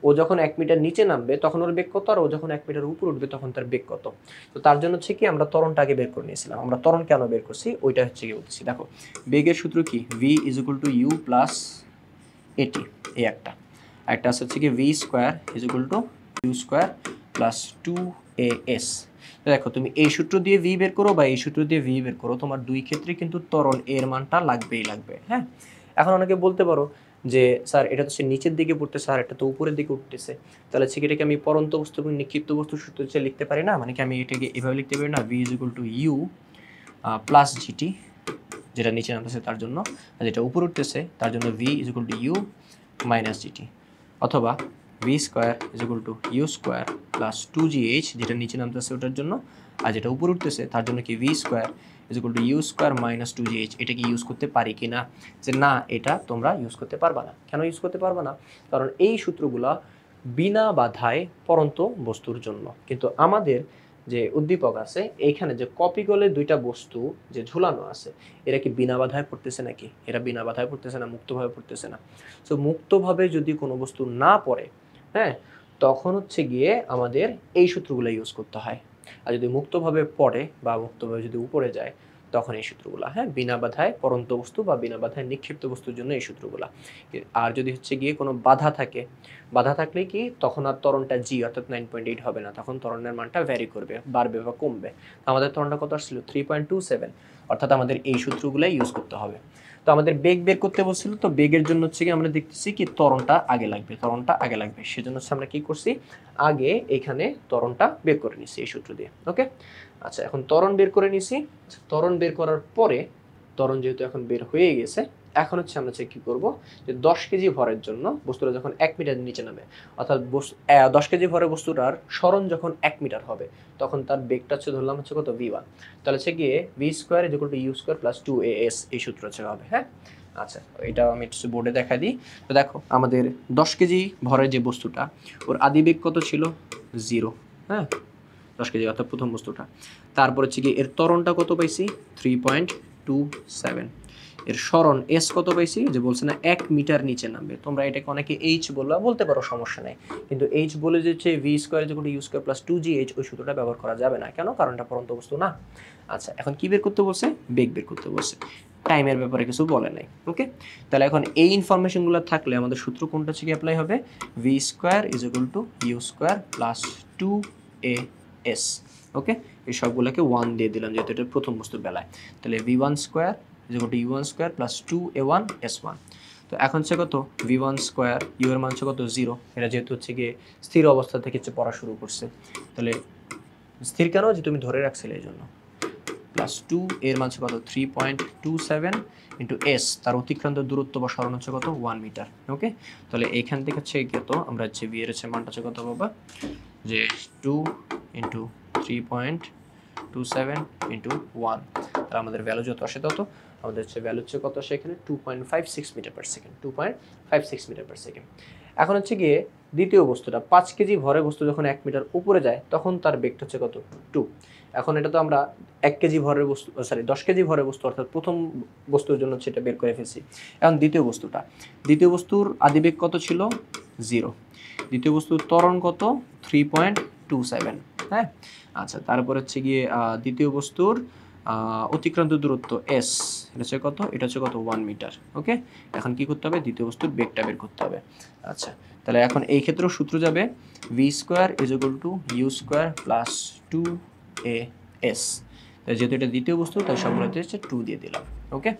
ও যখন 1 মিটার নিচে নামবে তখন ওর বেগ কত, আর ও যখন 1 মিটার উপরে উঠবে তখন তার বেগ কত। তো তার জন্য হচ্ছে কি আমরা ত্বরণটা আগে বের করে নিয়েছিলাম। আমরা ত্বরণ কেন বের করছি ওইটা হচ্ছে কি বলতেছি, দেখো বেগের সূত্র কি, v is equal two u plus AT, এই একটা আছে হচ্ছে কি v square is equal two u square plus 2as। দেখো তুমি এই সূত্র দিয়ে v বের করো বা এই সূত্র দিয়ে v বের করো, তোমার দুই ক্ষেত্রে কিন্তু ত্বরণ এর মানটা লাগবেই লাগবে, হ্যাঁ। এখন অনেকে বলতে পারো যে স্যার এটা তো সে নিচের দিকে পড়তেছে আর এটা তো উপরের দিকে উঠতেছে, তাহলে হচ্ছে এটাকে আমি পরন্ত বস্তু এবং নিক্ষিপ্ত বস্তু সূত্র হচ্ছে লিখতে পারি না, মানে কি আমি এটাকে এভাবে লিখতে পারি না, v is equal two u plus gt, যেটা নিচে নামতেছে তার জন্য, আর যেটা উপরে উঠতেছে তার জন্য v is equal two u minus gt, অথবা v square is equal two u square plus 2gh, যেটা নিচে নামতেছে ওটার জন্য, আর যেটা উপরে উঠতেছে তার জন্য কি v square is equal two u square minus 2gh। এটা কি ইউজ করতে পারি কি না, যে না এটা তোমরা ইউজ করতে পারবা না। কেন ইউজ করতে পারবা না, কারণ এই সূত্রগুলা বিনা বাধায় পরন্ত বস্তুর জন্য। কিন্তু আমাদের যে উদ্দীপক আছে এইখানে যে কপি করলে দুইটা বস্তু যে ঝুলানো আছে, এরা কি বিনা বাধায় পড়তেছে নাকি, এরা বিনা বাধায় পড়তেছে না, মুক্তভাবে পড়তেছে না। সো মুক্তভাবে যদি কোনো বস্তু না পড়ে, হ্যাঁ, তখন হচ্ছে গিয়ে আমাদের এই সূত্রগুলো ইউজ করতে হয়। আর যদি মুক্তভাবে পড়ে বা মুক্তভাবে যদি উপরে যায়, তখন এই সূত্রগুলা, হ্যাঁ, বিনা বাধায় পরন্ত বস্তু বা বিনা বাধায় নিক্ষিপ্ত বস্তুর জন্য এই সূত্রগুলা। আর যদি হচ্ছে গিয়ে কোনো বাধা থাকে, বাধা থাকলে কি তখন আর ত্বরণটা জি অর্থাৎ 9.8 হবে না, তখন ত্বরণের মানটা ভ্যারি করবে, বাড়বে বা কমবে। আমাদের ত্বরণটা কত আসছিল 3.27, অর্থাৎ আমাদের এই সূত্রগুলাই ইউজ করতে হবে। তো আমাদের বেগ বের করতে বলছিল, তো বেগের জন্য হচ্ছে কি আমরা দেখতেছি কি ত্বরণটা আগে লাগবে, সেজন্য হচ্ছে আমরা কি করছি, আগে এখানে ত্বরণটা বের করে নিছি এই সূত্র দিয়ে। ওকে, আচ্ছা এখন ত্বরণ বের করে নিছি। ত্বরণ বের করার পরে, ত্বরণ যেহেতু এখন বের হয়ে গেছে, এখন হচ্ছে আমরা কি করব, যে 10 কেজি ভরের জন্য বস্তুটা যখন 1 মিটার নিচে নামে, অর্থাৎ 10 কেজি ভরের বস্তুটার সরণ যখন 1 মিটার হবে, তখন তার বেগটা হচ্ছে ধরলাম হচ্ছে কত, v1। তাহলে হচ্ছে গিয়ে v square is equal two u square plus 2as, এই সূত্র হচ্ছে হবে। হ্যাঁ, আচ্ছা এটা আমি একটু বোর্ডে দেখা দিই। তো দেখো আমাদের 10 কেজি ভরের যে বস্তুটা, ওর আদি বেগ কত ছিল, 0। হ্যাঁ, 10 কেজি অর্থাৎ প্রথম বস্তুটা। তারপর হচ্ছে কি এর ত্বরণটা কত পাইছি, 3.27। এর সরণ এস কত পাইছি, যে বলছে না 1 মিটার নিচে নামবে, তোমরা এটাকে অনেকে এইচ বলতে পারো, সমস্যা নেই, কিন্তু এইচ বলে যে হচ্ছে V square is equal to U square plus 2gh, ওই সূত্রটা ব্যবহার করা যাবে না। কেন? কারণ এটা পরন্ত বস্তু না। আচ্ছা এখন কি বের করতে বলছে, বেগ বের করতে বলছে, টাইমের ব্যাপারে কিছু বলে নাই। ওকে, তাহলে এখন এই ইনফরমেশনগুলো থাকলে আমাদের সূত্র কোনটা থেকে অ্যাপ্লাই হবে, V square is equal to U square plus 2as। Okay, এই সবগুলোকে 1 দিয়ে দিলাম যেহেতু এটা প্রথম বস্তুর বেলায়। তাহলে v1 square is equal two u1 square plus 2a1 s1। তো এখন হচ্ছে কত, v1 স্কোয়ার, u এর মান হচ্ছে কত, 0। এটা যেহেতু হচ্ছে গিয়ে স্থির অবস্থা থেকে হচ্ছে পড়া শুরু করছে, তাহলে স্থির কেন, যে তুমি ধরে রাখছিলে এই জন্য, প্লাস 2 এর মান হচ্ছে কত, 3.27 ইন্টু এস, তার অতিক্রান্ত দূরত্ব বা সরণ হচ্ছে কত, 1 মিটার। ওকে, তাহলে এইখান থেকে হচ্ছে কত, আমরা হচ্ছে v এর হচ্ছে মানটা হচ্ছে কত বাবা, যে 2 ইন্টু 3.27 ইন্টু 1, তাহলে আমাদের ভ্যালু যত আসে তত, আমাদের হচ্ছে ভ্যালু হচ্ছে কত আসে এখানে, 2.56 metre per second, 2.56 metre per second. এখন হচ্ছে গিয়ে দ্বিতীয় বস্তুটা, 5 কেজি ভরের বস্তু যখন 1 মিটার উপরে যায়, তখন তার বেগটা হচ্ছে কত, 2। এখন এটা তো আমরা 1 কেজি ভরের বস্তু, 10 কেজি ভরের বস্তু, অর্থাৎ প্রথম বস্তুর জন্য সেটা বের করে ফেলছি। এখন দ্বিতীয় বস্তুর আদিবেগ কত ছিল, 0। দ্বিতীয় বস্তুর ত্বরণ কত, 3.27। হ্যাঁ, আচ্ছা তারপর হচ্ছে গিয়ে দ্বিতীয় বস্তুর অতিক্রান্ত দূরত্ব এস, এটা হচ্ছে কত, এটা হচ্ছে কত, 1 মিটার। ওকে, এখন কি করতে হবে, দ্বিতীয় বস্তুর বেগটা বের করতে হবে। আচ্ছা তাহলে এখন এই ক্ষেত্রেও সূত্র যাবে, V square is equal to U square plus 2as। যেহেতু এটা দ্বিতীয় বস্তু, তাই সবগুলোতে হচ্ছে 2 দিয়ে দিলাম। ওকে,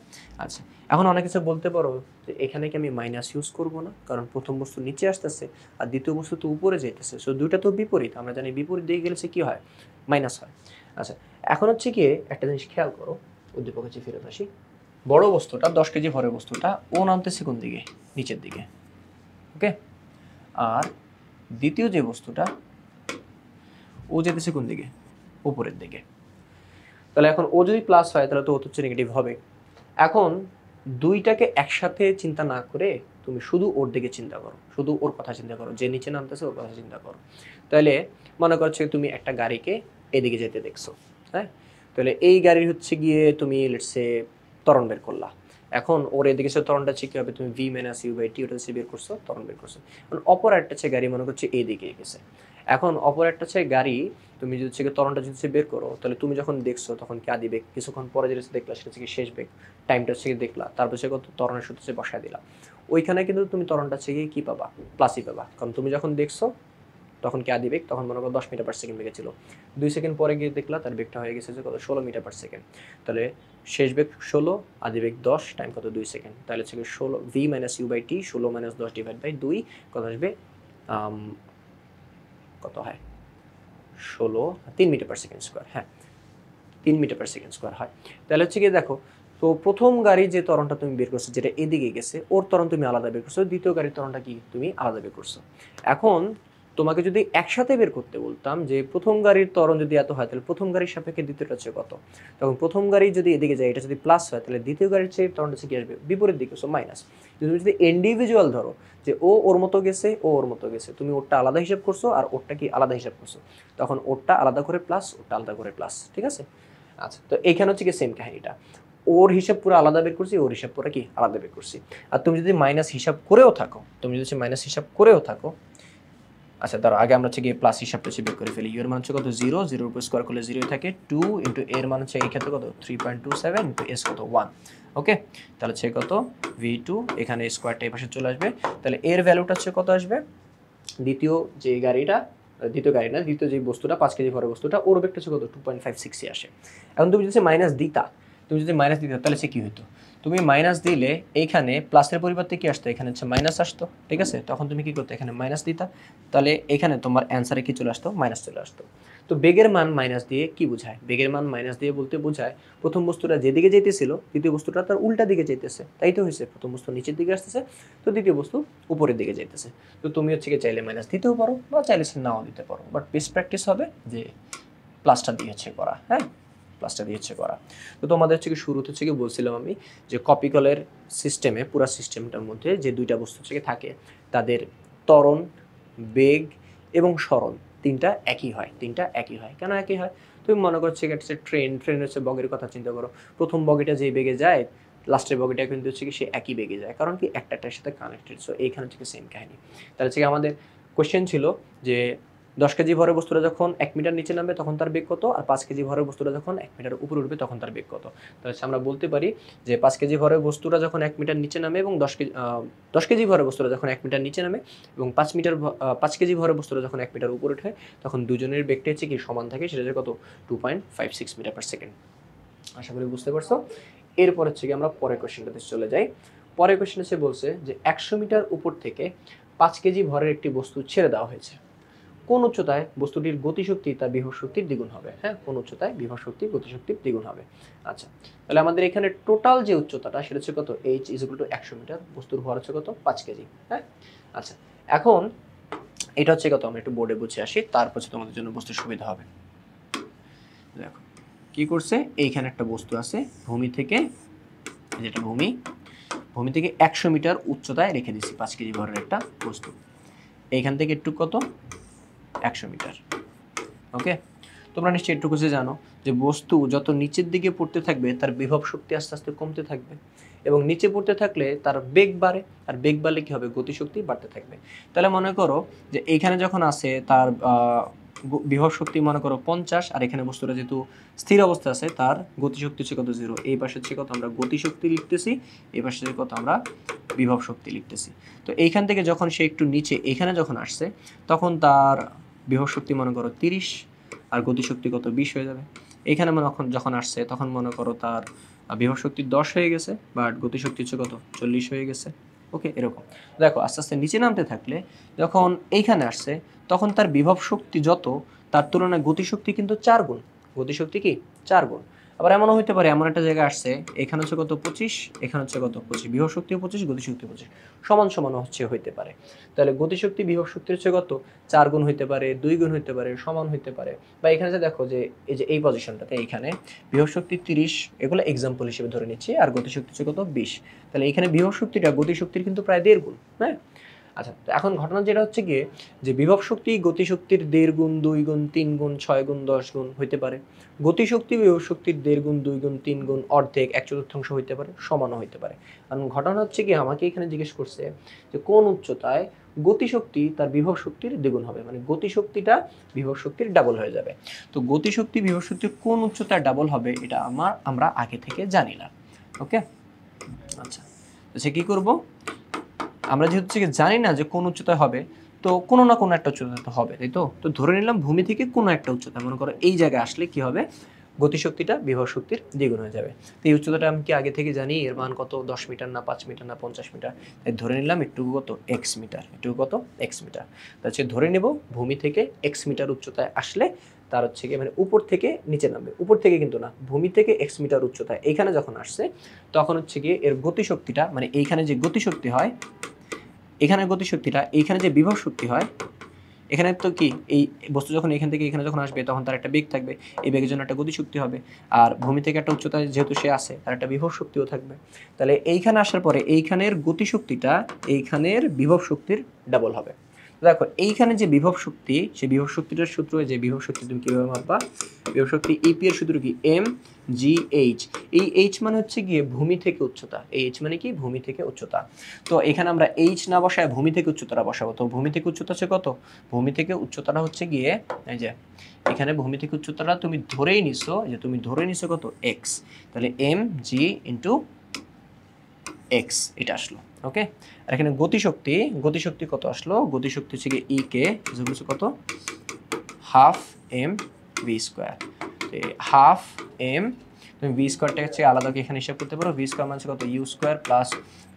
আচ্ছা এখন অনেক কিছু বলতে পারো যে এখানে কি আমি মাইনাস ইউজ করব না, কারণ প্রথম বস্তু নিচে আসতেছে আর দ্বিতীয় বস্তু তো উপরে যাইতেছে, সো দুইটা তো বিপরীত, আমরা জানি বিপরীত দিকে গেলে কি হয়, মাইনাস হয়। আচ্ছা এখন হচ্ছে কি একটা জিনিস খেয়াল করো, উদ্দীপক হচ্ছে ফেরত আসি, বড় বস্তুটা 10 কেজি ভরের বস্তুটা ও নামতেছে কোন দিকে, নিচের দিকে। ওকে, আর দ্বিতীয় যে বস্তুটা ও যেতেছে কোন দিকে, উপরের দিকে। তাহলে এখন ও যদি প্লাস হয় তাহলে তো ও হচ্ছে নেগেটিভ হবে। এখন দুইটাকে একসাথে চিন্তা না করে তুমি শুধু ওর দিকে চিন্তা করো, শুধু ওর কথা চিন্তা করো, যে নিচে নামতেছে ওর কথা চিন্তা করো। তাহলে মনে করছো তুমি একটা গাড়িকে এদিকে যেতে দেখছো, হ্যাঁ, তাহলে এই গাড়ির হচ্ছে গিয়ে তুমি লেটসে ত্বরণ বের করলা। এখন ওর এদিকে সে ত্বরণটা ঠিক হবে, তুমি v মাইনাস ইউ বাই টি ওটা হচ্ছে বের করছো, ত্বরণ বের করছো। এখন অপর একটা হচ্ছে গাড়ি মনে করছে এদিকে গেছে, এখন অপর একটা হচ্ছে গাড়ি, তুমি যদি হচ্ছে ত্বরণটা যদি বের করো, তাহলে তুমি যখন দেখছো তখন কি আদি বেগ, কিছুক্ষণ পরে যেটা দেখলা সেটা হচ্ছে শেষ বেগ, টাইমটা হচ্ছে দেখলা, তারপর সে কত ত্বরণের সূত্র হচ্ছে বসায় দিলা, ওইখানে কিন্তু তুমি ত্বরণটা হচ্ছে কি পাবা, প্লাসই পাবা, কারণ তুমি যখন দেখছো তখন কি আদি বেগ, তখন মনে করো 10 মিটার পার সেকেন্ড বেগে ছিল, 2 সেকেন্ড পরে গিয়ে দেখলা তার বেগটা হয়ে গেছে যে কত, 16 মিটার পার সেকেন্ড। তাহলে শেষ বেগ 16, আদি বেগ 10, টাইম কত, 2 সেকেন্ড। তাহলে হচ্ছে 16 V minus U by T, 16 minus 10 divide by 2 কত আসবে, কত হয়, 3 মিটার পার সেকেন্ড স্কোয়ার। হ্যাঁ, 3 মিটার পার সেকেন্ড স্কোয়ার হয়। তাহলে হচ্ছে গিয়ে দেখো, তো প্রথম গাড়ি যে ত্বরণটা তুমি বের করছো, যেটা এদিকে গেছে, ওর ত্বরণ তুমি আলাদা বের করছো, দ্বিতীয় গাড়ির ত্বরণটা কি তুমি আলাদা বের করছো। এখন তোমাকে যদি একসাথে বের করতে বলতাম যে প্রথম গাড়ির ত্বরণ যদি এত হয়, তাহলে প্রথম গাড়ির সাপেক্ষে দ্বিতীয়টা হচ্ছে কত, তখন প্রথম গাড়ি যদি এদিকে যায়, এটা যদি প্লাস হয়, তাহলে দ্বিতীয় গাড়ির চেয়ে ত্বরণটা কি আসবে, বিপরীত দিকে, সো মাইনাস। তুমি যদি ইন্ডিভিজুয়াল ধরো যে ও ওর মতো গেছে, ও ওর মতো গেছে, তুমি ওরটা আলাদা হিসাব করছো আর ওরটা কি আলাদা হিসাব করছো, তখন ওরটা আলাদা করে প্লাস, ওরটা আলাদা করে প্লাস, ঠিক আছে। আচ্ছা, তো এইখানে হচ্ছে কি সেম কাহিনীটা, ওর হিসাব পুরো আলাদা বের করছি, ওর হিসাব পুরো কি আলাদা বের করছি। আর তুমি যদি মাইনাস হিসাব করেও থাকো, আচ্ছা ধরো আগে আমরা হচ্ছে গিয়ে প্লাস হিসাবটা হচ্ছে বের করে ফেলি, ইউ এর মান হচ্ছে কত, 0, 0 উপর স্কোয়ার করলে 0 থাকে, 2 ইন্টু এর মান হচ্ছে এই ক্ষেত্রে কত, 3.27 ইন্টু এস কত, 1। ওকে, তাহলে হচ্ছে কত, v2, এখানে স্কোয়ারটা এই পাশে চলে আসবে, তাহলে এর ভ্যালুটা হচ্ছে কত আসবে, দ্বিতীয় যে বস্তুটা 5 কেজি ভরের বস্তুটা, ওর বেগটা হচ্ছে কত, 2.56 আসে। এখন তুমি যদি মাইনাস দিতা, তাহলে সে কি হতো, তুমি মাইনাস দিলে এইখানে প্লাসের পরিবর্তে কি আসতো, এখানে হচ্ছে মাইনাস আসতো, ঠিক আছে? তখন তুমি কি করতে, এখানে মাইনাস দিতা, তাহলে এখানে তোমার অ্যান্সারে কি চলে আসতো, মাইনাস চলে আসতো। তো বেগের মান মাইনাস দিয়ে কি বোঝায়, বেগের মান মাইনাস দিয়ে বলতে বোঝায় প্রথম বস্তুটা যেদিকে যেতেছিল দ্বিতীয় বস্তুটা তার উল্টা দিকে যেতেছে, তাই তো হয়েছে, প্রথম বস্তু নিচের দিকে আসতেছে তো দ্বিতীয় বস্তু উপরের দিকে যেতেছে। তো তুমি হচ্ছে কি চাইলে মাইনাস দিতেও পারো বা চাইলে নাও দিতে পারো, বাট বেস্ট প্র্যাকটিস হবে যে প্লাসটা দিয়ে হচ্ছে করা, হ্যাঁ প্লাসটা দিয়ে হচ্ছে করা। তো তোমাদের হচ্ছে কি শুরুতে হচ্ছে কি বলছিলাম আমি যে কপিকলের সিস্টেমে, পুরো সিস্টেমটার মধ্যে যে দুইটা বস্তু হচ্ছে কি থাকে, তাদের ত্বরণ, বেগ এবং সরণ তিনটা একই হয়, তিনটা একই হয়। কেন একই হয়, তুমি মনে করছো একটা ট্রেন হচ্ছে বগের কথা চিন্তা করো, প্রথম বগিটা যেই বেগে যায় লাস্টের বগিটা কিন্তু হচ্ছে কি সে একই বেগে যায়, কারণ কি একটার সাথে কানেক্টেড। সো এইখানে হচ্ছে কি সেম কাহিনী। তাহলে হচ্ছে কি আমাদের কোশ্চেন ছিল যে 10 কেজি ভরের বস্তুটা যখন 1 মিটার নিচে নামবে তখন তার বেগ কত, আর 5 কেজি ভরের বস্তুটা যখন 1 মিটার উপরে উঠবে তখন তার বেগ কত। তাহলে আমরা বলতে পারি যে 5 কেজি ভরের বস্তুটা যখন 1 মিটার নিচে নামে এবং 10 কেজি ভরের বস্তুটা যখন 1 মিটার নিচে নামে এবং 5 কেজি ভরের বস্তুটা যখন 1 মিটার উপরে ওঠে তখন দুজনের বেগটা হচ্ছে কি সমান থাকে, সেটা হচ্ছে কত, 2.56 মিটার পার সেকেন্ড। আশা করি বুঝতে পারছো। এরপর হচ্ছে কি আমরা পরের কোশ্চেনটাতে চলে যাই। পরের কোশ্চেন এসে বলছে যে 100 মিটার উপর থেকে 5 কেজি ভরের একটি বস্তু ছেড়ে দেওয়া হয়েছে, কোন উচ্চতায় বস্তুটির গতিশক্তি তার বিভব শক্তির দ্বিগুণ হবে। হ্যাঁ, কোন উচ্চতায় বিভব শক্তি গতিশক্তির দ্বিগুণ হবে। আচ্ছা, তাহলে আমাদের এখানে টোটাল যে উচ্চতাটা সেটা হচ্ছে কত, h = 100 মিটার, বস্তুর ভর হচ্ছে কত, 5 কেজি। হ্যাঁ, আচ্ছা এখন এটা হচ্ছে কত, আমরা একটু বোর্ডে বুঝে আসি, তারপর তোমাদের জন্য বুঝতে সুবিধা হবে। দেখো কি করছে, এইখানে একটা বস্তু আছে ভূমি থেকে, যেটা ভূমি থেকে 100 মিটার উচ্চতায় রেখে দিছি 5 কেজি ভরের একটা বস্তু, এইখান থেকে একটু কত, 100 মিটার। ওকে, তোমরা নিশ্চয়ই একটু কিছু জানো যে বস্তু যত নিচের দিকে পড়তে থাকবে তার বিভব শক্তি আস্তে আস্তে কমতে থাকবে, এবং নিচে পড়তে থাকলে তার বেগ বাড়ে, আর বেগ বাড়লে কি হবে, গতিশক্তি বাড়তে থাকবে। তাহলে মনে করো যে এইখানে যখন আছে তার বিভব শক্তি মনে করো 50, আর এখানে বস্তুটা যেহেতু স্থির অবস্থা আছে তার গতিশক্তি হচ্ছে কত, 0। এই পাশে হচ্ছে কত, আমরা গতিশক্তি লিখতেছি, এই পাশে হচ্ছে কত, আমরা বিভব শক্তি লিখতেছি। তো এইখান থেকে যখন সে একটু নিচে এখানে যখন আসছে তখন তার বিভব শক্তি মনে করো 30, আর গতিশক্তি কত, 20 হয়ে যাবে। এখানে যখন আসছে তখন মনে করো তার বিভব শক্তি 10 হয়ে গেছে, বাট গতিশক্তি হচ্ছে কত, 40 হয়ে গেছে। ওকে, এরকম দেখো আস্তে আস্তে নিচে নামতে থাকলে যখন এইখানে আসছে তখন তার বিভব শক্তি যত, তার তুলনায় গতিশক্তি কিন্তু 4 গুণ, গতিশক্তি কি 4 গুণ। আবার এমনও হতে পারে এমন একটা জায়গায় আসছে এখানে হচ্ছে কত, 25, এখানে হচ্ছে কত, 25, বিভব শক্তিও 25, গতিশক্তি 25, সমান সমান হচ্ছে হইতে পারে। তাহলে গতিশক্তি বিভব শক্তির হচ্ছে কত, 4 গুণ হইতে পারে, 2 গুণ হইতে পারে, সমান হইতে পারে। বা এখানে যে দেখো যে এই যে এই পজিশনটাতে এইখানে বিভব শক্তি 30, এগুলো এক্সাম্পল হিসেবে ধরে নিচ্ছি, আর গতিশক্তি হচ্ছে কত, 20। তাহলে এখানে বিভব শক্তিটা গতিশক্তির কিন্তু প্রায় 1.5 গুণ। হ্যাঁ, আচ্ছা তো এখন ঘটনা যেটা হচ্ছে গিয়ে যে বিভব শক্তি গতিশক্তির 1.5 গুণ, 2 গুণ, 3 গুণ, 6 গুণ, 10 গুণ হইতে পারে। গতিশক্তি বিভব শক্তির 1.5 গুণ, 2 গুণ, 3 গুণ, অর্ধেক, 1/4 হইতে পারে, সমানও হইতে পারে। কারণ ঘটনা হচ্ছে কি আমাকে এখানে জিজ্ঞেস করছে যে কোন উচ্চতায় গতিশক্তি তার বিভব শক্তির দ্বিগুণ হবে, মানে গতিশক্তিটা বিভব শক্তির ডাবল হয়ে যাবে। তো গতিশক্তি বিভব শক্তির কোন উচ্চতায় ডাবল হবে এটা আমরা আগে থেকে জানি না। ওকে, আচ্ছা তো সে কি করব, আমরা যেহেতু জানি না যে কোন উচ্চতায় হবে, তো কোনো না কোনো একটা উচ্চতা তো হবে, তাই তো। তো ধরে নিলাম ভূমি থেকে কোনো একটা উচ্চতা, মনে করো এই জায়গায় আসলে কি হবে, গতিশক্তিটা বিভব শক্তির দ্বিগুণ হয়ে যাবে। তো এই উচ্চতাটা আমি কি আগে থেকে জানি, এর মান কত, 10 মিটার না 5 মিটার না 50 মিটার, তাই ধরে নিলাম একটু কত, এক্স মিটার, একটু কত, এক্স মিটার। তাহলে ধরে নেব ভূমি থেকে এক্স মিটার উচ্চতায় আসলে তার হচ্ছে কি মানে উপর থেকে নিচে নামবে, উপর থেকে কিন্তু না, ভূমি থেকে এক্স মিটার উচ্চতায় এইখানে যখন আসছে তখন হচ্ছে গিয়ে এর গতিশক্তিটা, মানে এইখানে যে গতিশক্তি হয়, এখানে গতিশক্তিটা, এইখানে যে বিভব শক্তি হয়, এখানে তো কি এই বস্তু যখন এখান থেকে এখানে যখন আসবে তখন তার একটা বেগ থাকবে, এই বেগের জন্য একটা গতিশক্তি হবে, আর ভূমি থেকে একটা উচ্চতায় যেহেতু সে আসে তার একটা বিভব শক্তিও থাকবে। তাহলে এইখানে আসার পরে এইখানের গতিশক্তিটা এইখানের বিভব শক্তির ডাবল হবে। দেখো এইখানে যে বিভব শক্তি, সেই বিভব শক্তিটার সূত্র, যে বিভব শক্তি তুমি কিভাবে মাপবা, বিভব শক্তি ইপি এর সূত্র কি, এম জি এইচ। এই এইচ মানে হচ্ছে গিয়ে ভূমি থেকে উচ্চতা, এই এইচ মানে কি, ভূমি থেকে উচ্চতা। তো এখানে আমরা এইচ না বসায় ভূমি থেকে উচ্চতাটা বসাবো। তো ভূমি থেকে উচ্চতা হচ্ছে কত, ভূমি থেকে উচ্চতাটা হচ্ছে গিয়ে এই যে এখানে ভূমি থেকে উচ্চতাটা তুমি ধরেই নিছো, যে তুমি ধরে নিছো কত, এক্স, তাহলে এম জি ইন্টু এক্স এটা আসলো। ওকে, আর এখানে গতিশক্তি কত আসলো, গতিশক্তি হচ্ছে গিয়ে ই কে কত, half M V square, half M তুমি ভি স্কোয়ারটা হচ্ছে আলাদা এখানে হিসাব করতে পারো। ভি স্কোয়ার মানে কত ইউ স্কোয়ার প্লাস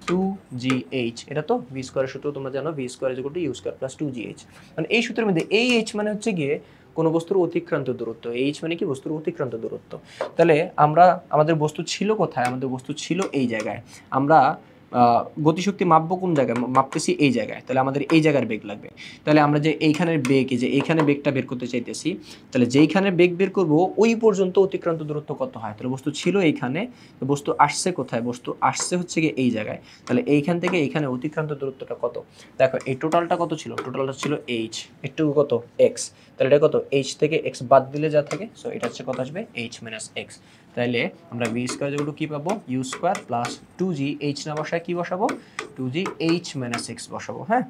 2gh, এটা তো ভি স্কোয়ারের সূত্র তোমরা জানো, V square is equal to U square plus 2gh। মানে এই সূত্রের মধ্যে এই এইচ মানে হচ্ছে গিয়ে কোনো বস্তুর অতিক্রান্ত দূরত্ব, এইচ মানে কি বস্তুর অতিক্রান্ত দূরত্ব। তাহলে আমরা আমাদের বস্তু ছিল কোথায়, আমাদের বস্তু ছিল এই জায়গায়, আমরা গতিশক্তি মাপবো কোন জায়গায়, মাপতেছি এই জায়গায়, তাহলে আমাদের এই জায়গার বেগ লাগবে। তাহলে আমরা যে এইখানের বেগ, এই যে এইখানে বেগটা বের করতে চাইতেছি, তাহলে যেইখানে বেগ বের করব ওই পর্যন্ত অতিক্রান্ত দূরত্ব কত হয়। তাহলে বস্তু ছিল এইখানে, বস্তু আসছে কোথায়, বস্তু আসছে হচ্ছে গিয়ে এই জায়গায়, তাহলে এইখান থেকে এইখানে অতিক্রান্ত দূরত্বটা কত। দেখো এই টোটালটা কত ছিল, টোটালটা ছিল এইচ, একটু কত এক্স, তাহলে এটা কত এইচ থেকে এক্স বাদ দিলে যা থাকে, সো এটা হচ্ছে কত আসবে এইচ মাইনাস এক্স। তাহলে আমরা ভি স্কোয়ার যেগুলো কী পাবো, ইউ স্কোয়ার প্লাস 2gh না বসায় কী বসাবো, 2gh মাইনাস এক্স বসাবো। হ্যাঁ,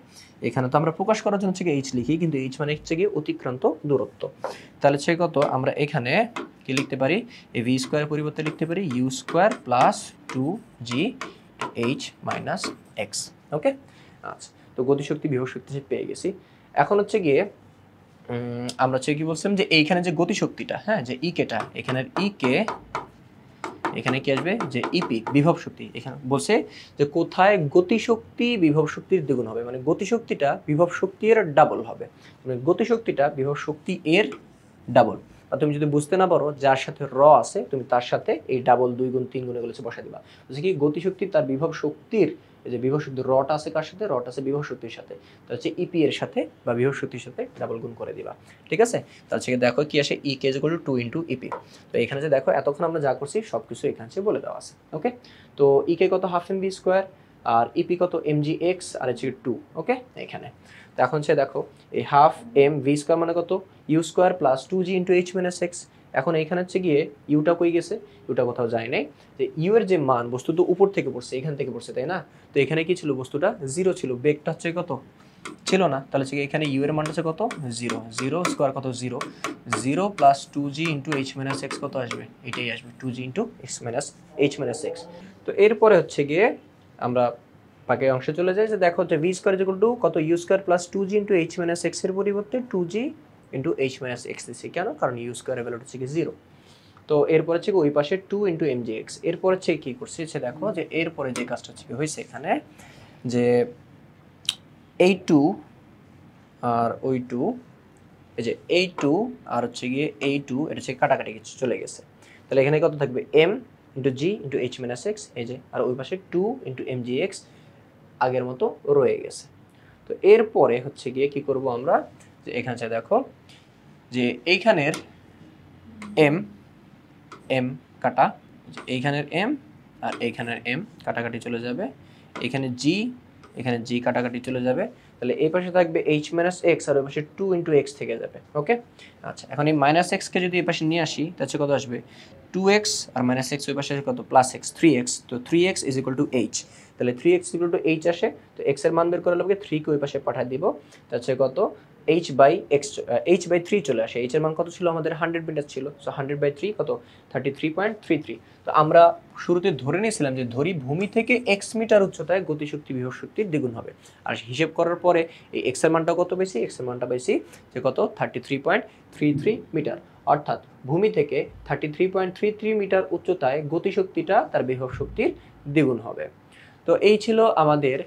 এখানে তো আমরা প্রকাশ করার জন্য হচ্ছে গিয়ে এইচ লিখি, কিন্তু এইচ মানে হচ্ছে গিয়ে অতিক্রান্ত দূরত্ব। তাহলে হচ্ছে কত, আমরা এখানে কি লিখতে পারি, এই ভি স্কোয়ারের পরিবর্তে লিখতে পারি U square plus 2gh minus X. Okay, আচ্ছা, তো গতিশক্তি বিভব শক্তি পেয়ে গেছি। এখন হচ্ছে গিয়ে আমরা হচ্ছে কি বলছিলাম যে এইখানে যে গতিশক্তিটা, হ্যাঁ, যে ইকেটা, এখানের ইকে, এখানে কি আসবে যে ইপি বিভব শক্তি, এখানে বলছে যে কোথায় গতিশক্তি বিভব শক্তির দ্বিগুণ হবে, মানে গতিশক্তিটা বিভব শক্তির ডাবল হবে, মানে গতিশক্তিটা বিভব শক্তি এর ডাবল। আর তুমি যদি বুঝতে না পারো যার সাথে র আছে, তুমি তার সাথে এই ডাবল 2 গুণ 3 গুণ এগুলো বসাই দিবা। বলছে কি গতিশক্তি তার বিভব শক্তির, এই যে বিভব শক্তির রটা আছে কার সাথে, রটা আছে বিভব শক্তির সাথে, তো হচ্ছে ইপি এর সাথে বা বিভব শক্তির সাথে ডাবল গুণ করে দিবা। ঠিক আছে, তাহলে থেকে দেখো কি আসে, E K is equal to 2 into EP. তো এখানে যে দেখো এতক্ষণ আমরা যা করছি সব কিছু এখানে বলে দেওয়া আছে। ওকে, তো ই কে কত হাফ এম ভি স্কোয়ার, আর ইপি কত এম জি এক্স, আর হচ্ছে 2। ওকে, এখানে তো এখন সে দেখো এই হাফ এম ভি স্কোয়ার মানে কত U square plus 2g into H minus X. এখন এইখানে হচ্ছে গিয়ে ইউটা কই গেছে, ইউটা কোথাও যায় নাই, যে ইউ এর যে মান, বস্তু তো উপর থেকে পড়ছে, এখান থেকে পড়ছে তাই না, তো এখানে কি ছিল, বস্তুটা জিরো ছিল, বেগটা হচ্ছে কত ছিল না, তাহলে হচ্ছে এখানে ইউ এর মানটা হচ্ছে কত জিরো, জিরো স্কোয়ার কত zero, zero plus 2g into H minus x কত আসবে, এটাই আসবে 2g into x minus H minus x. তো এরপরে হচ্ছে গিয়ে আমরা বাকি অংশে চলে যায়, যে দেখো হচ্ছে ভি স্কোয়ার ইকুয়াল টু কত U square plus 2g into H minus X এর পরিবর্তে 2g into H minus x দিচ্ছি, কেন, কারণ ইউ স্কোয়ারের ভ্যালু হচ্ছে কি জিরো। তো এরপর হচ্ছে ওই পাশে 2 ইন্টু এম জি এক্স। এরপর হচ্ছে কি করছে, সে দেখো যে এরপরে যে কাজটা হচ্ছে কি হয়েছে এখানে, যে এই 2 আর ওই 2, এই যে এই 2 আর হচ্ছে গিয়ে এই 2, এটা হচ্ছে কাটাকাটি কিছু চলে গেছে, তাহলে এখানে কত থাকবে এম ইন্টু জি ইন্টু এইচ মাইনাস এক্স, এই যে, আর ওই পাশে 2 ইন্টু এম জি এক্স আগের মতো রয়ে গেছে। তো এরপরে হচ্ছে গিয়ে কি করব আমরা, যে এখানে দেখো যে এইখানের এম, এম কাটা, এইখানের এম আর এইখানের এম কাটাকাটি চলে যাবে, এখানে জি কাটাকাটি চলে যাবে, তাহলে এই পাশে থাকবে এইচ মাইনাস এক্স আর ওই পাশে 2 ইন্টু এক্স থেকে যাবে। ওকে, আচ্ছা, এখন এই মাইনাস এক্সকে যদি এই পাশে নিয়ে আসি তাহলে কত আসবে, 2x আর মাইনাস এক্স ওই পাশে কত প্লাস এক্স, 3x, তো 3x is equal two H, তাহলে 3x ইকুয়াল টু এইচ আসে, তো এক্স এর মান বের করে লাগবে, 3 কে ওই পাশে পাঠিয়ে দিব, তাহলে কত H by X, H by 3 চলে আসে, এইচ এর মান কত ছিল আমাদের 100 মিটার ছিল, সো 100/3 কত 33.33। তো আমরা শুরুতে ধরে নিয়েছিলাম যে ধরি ভূমি থেকে এক্স মিটার উচ্চতায় গতিশক্তি বিভব শক্তির দ্বিগুণ হবে, আর হিসেব করার পরে এই এক্স এর মানটা কত বেশি, এক্স এর মানটা বেশি, যে কত 33.33 মিটার, অর্থাৎ ভূমি থেকে 33.33 মিটার উচ্চতায় গতিশক্তিটা তার বিভব শক্তির দ্বিগুণ হবে। তো এই ছিল আমাদের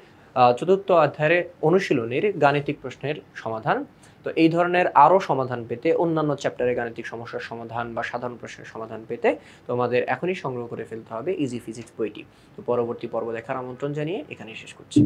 চতুর্থ অধ্যায়ের অনুশীলনীর গাণিতিক প্রশ্নের সমাধান। তো এই ধরনের আরও সমাধান পেতে, অন্যান্য চ্যাপ্টারের গাণিতিক সমস্যার সমাধান বা সাধারণ প্রশ্নের সমাধান পেতে তোমাদের এখনই সংগ্রহ করে ফেলতে হবে ইজি ফিজিক্স বইটি। তো পরবর্তী পর্ব দেখার আমন্ত্রণ জানিয়ে এখানেই শেষ করছি।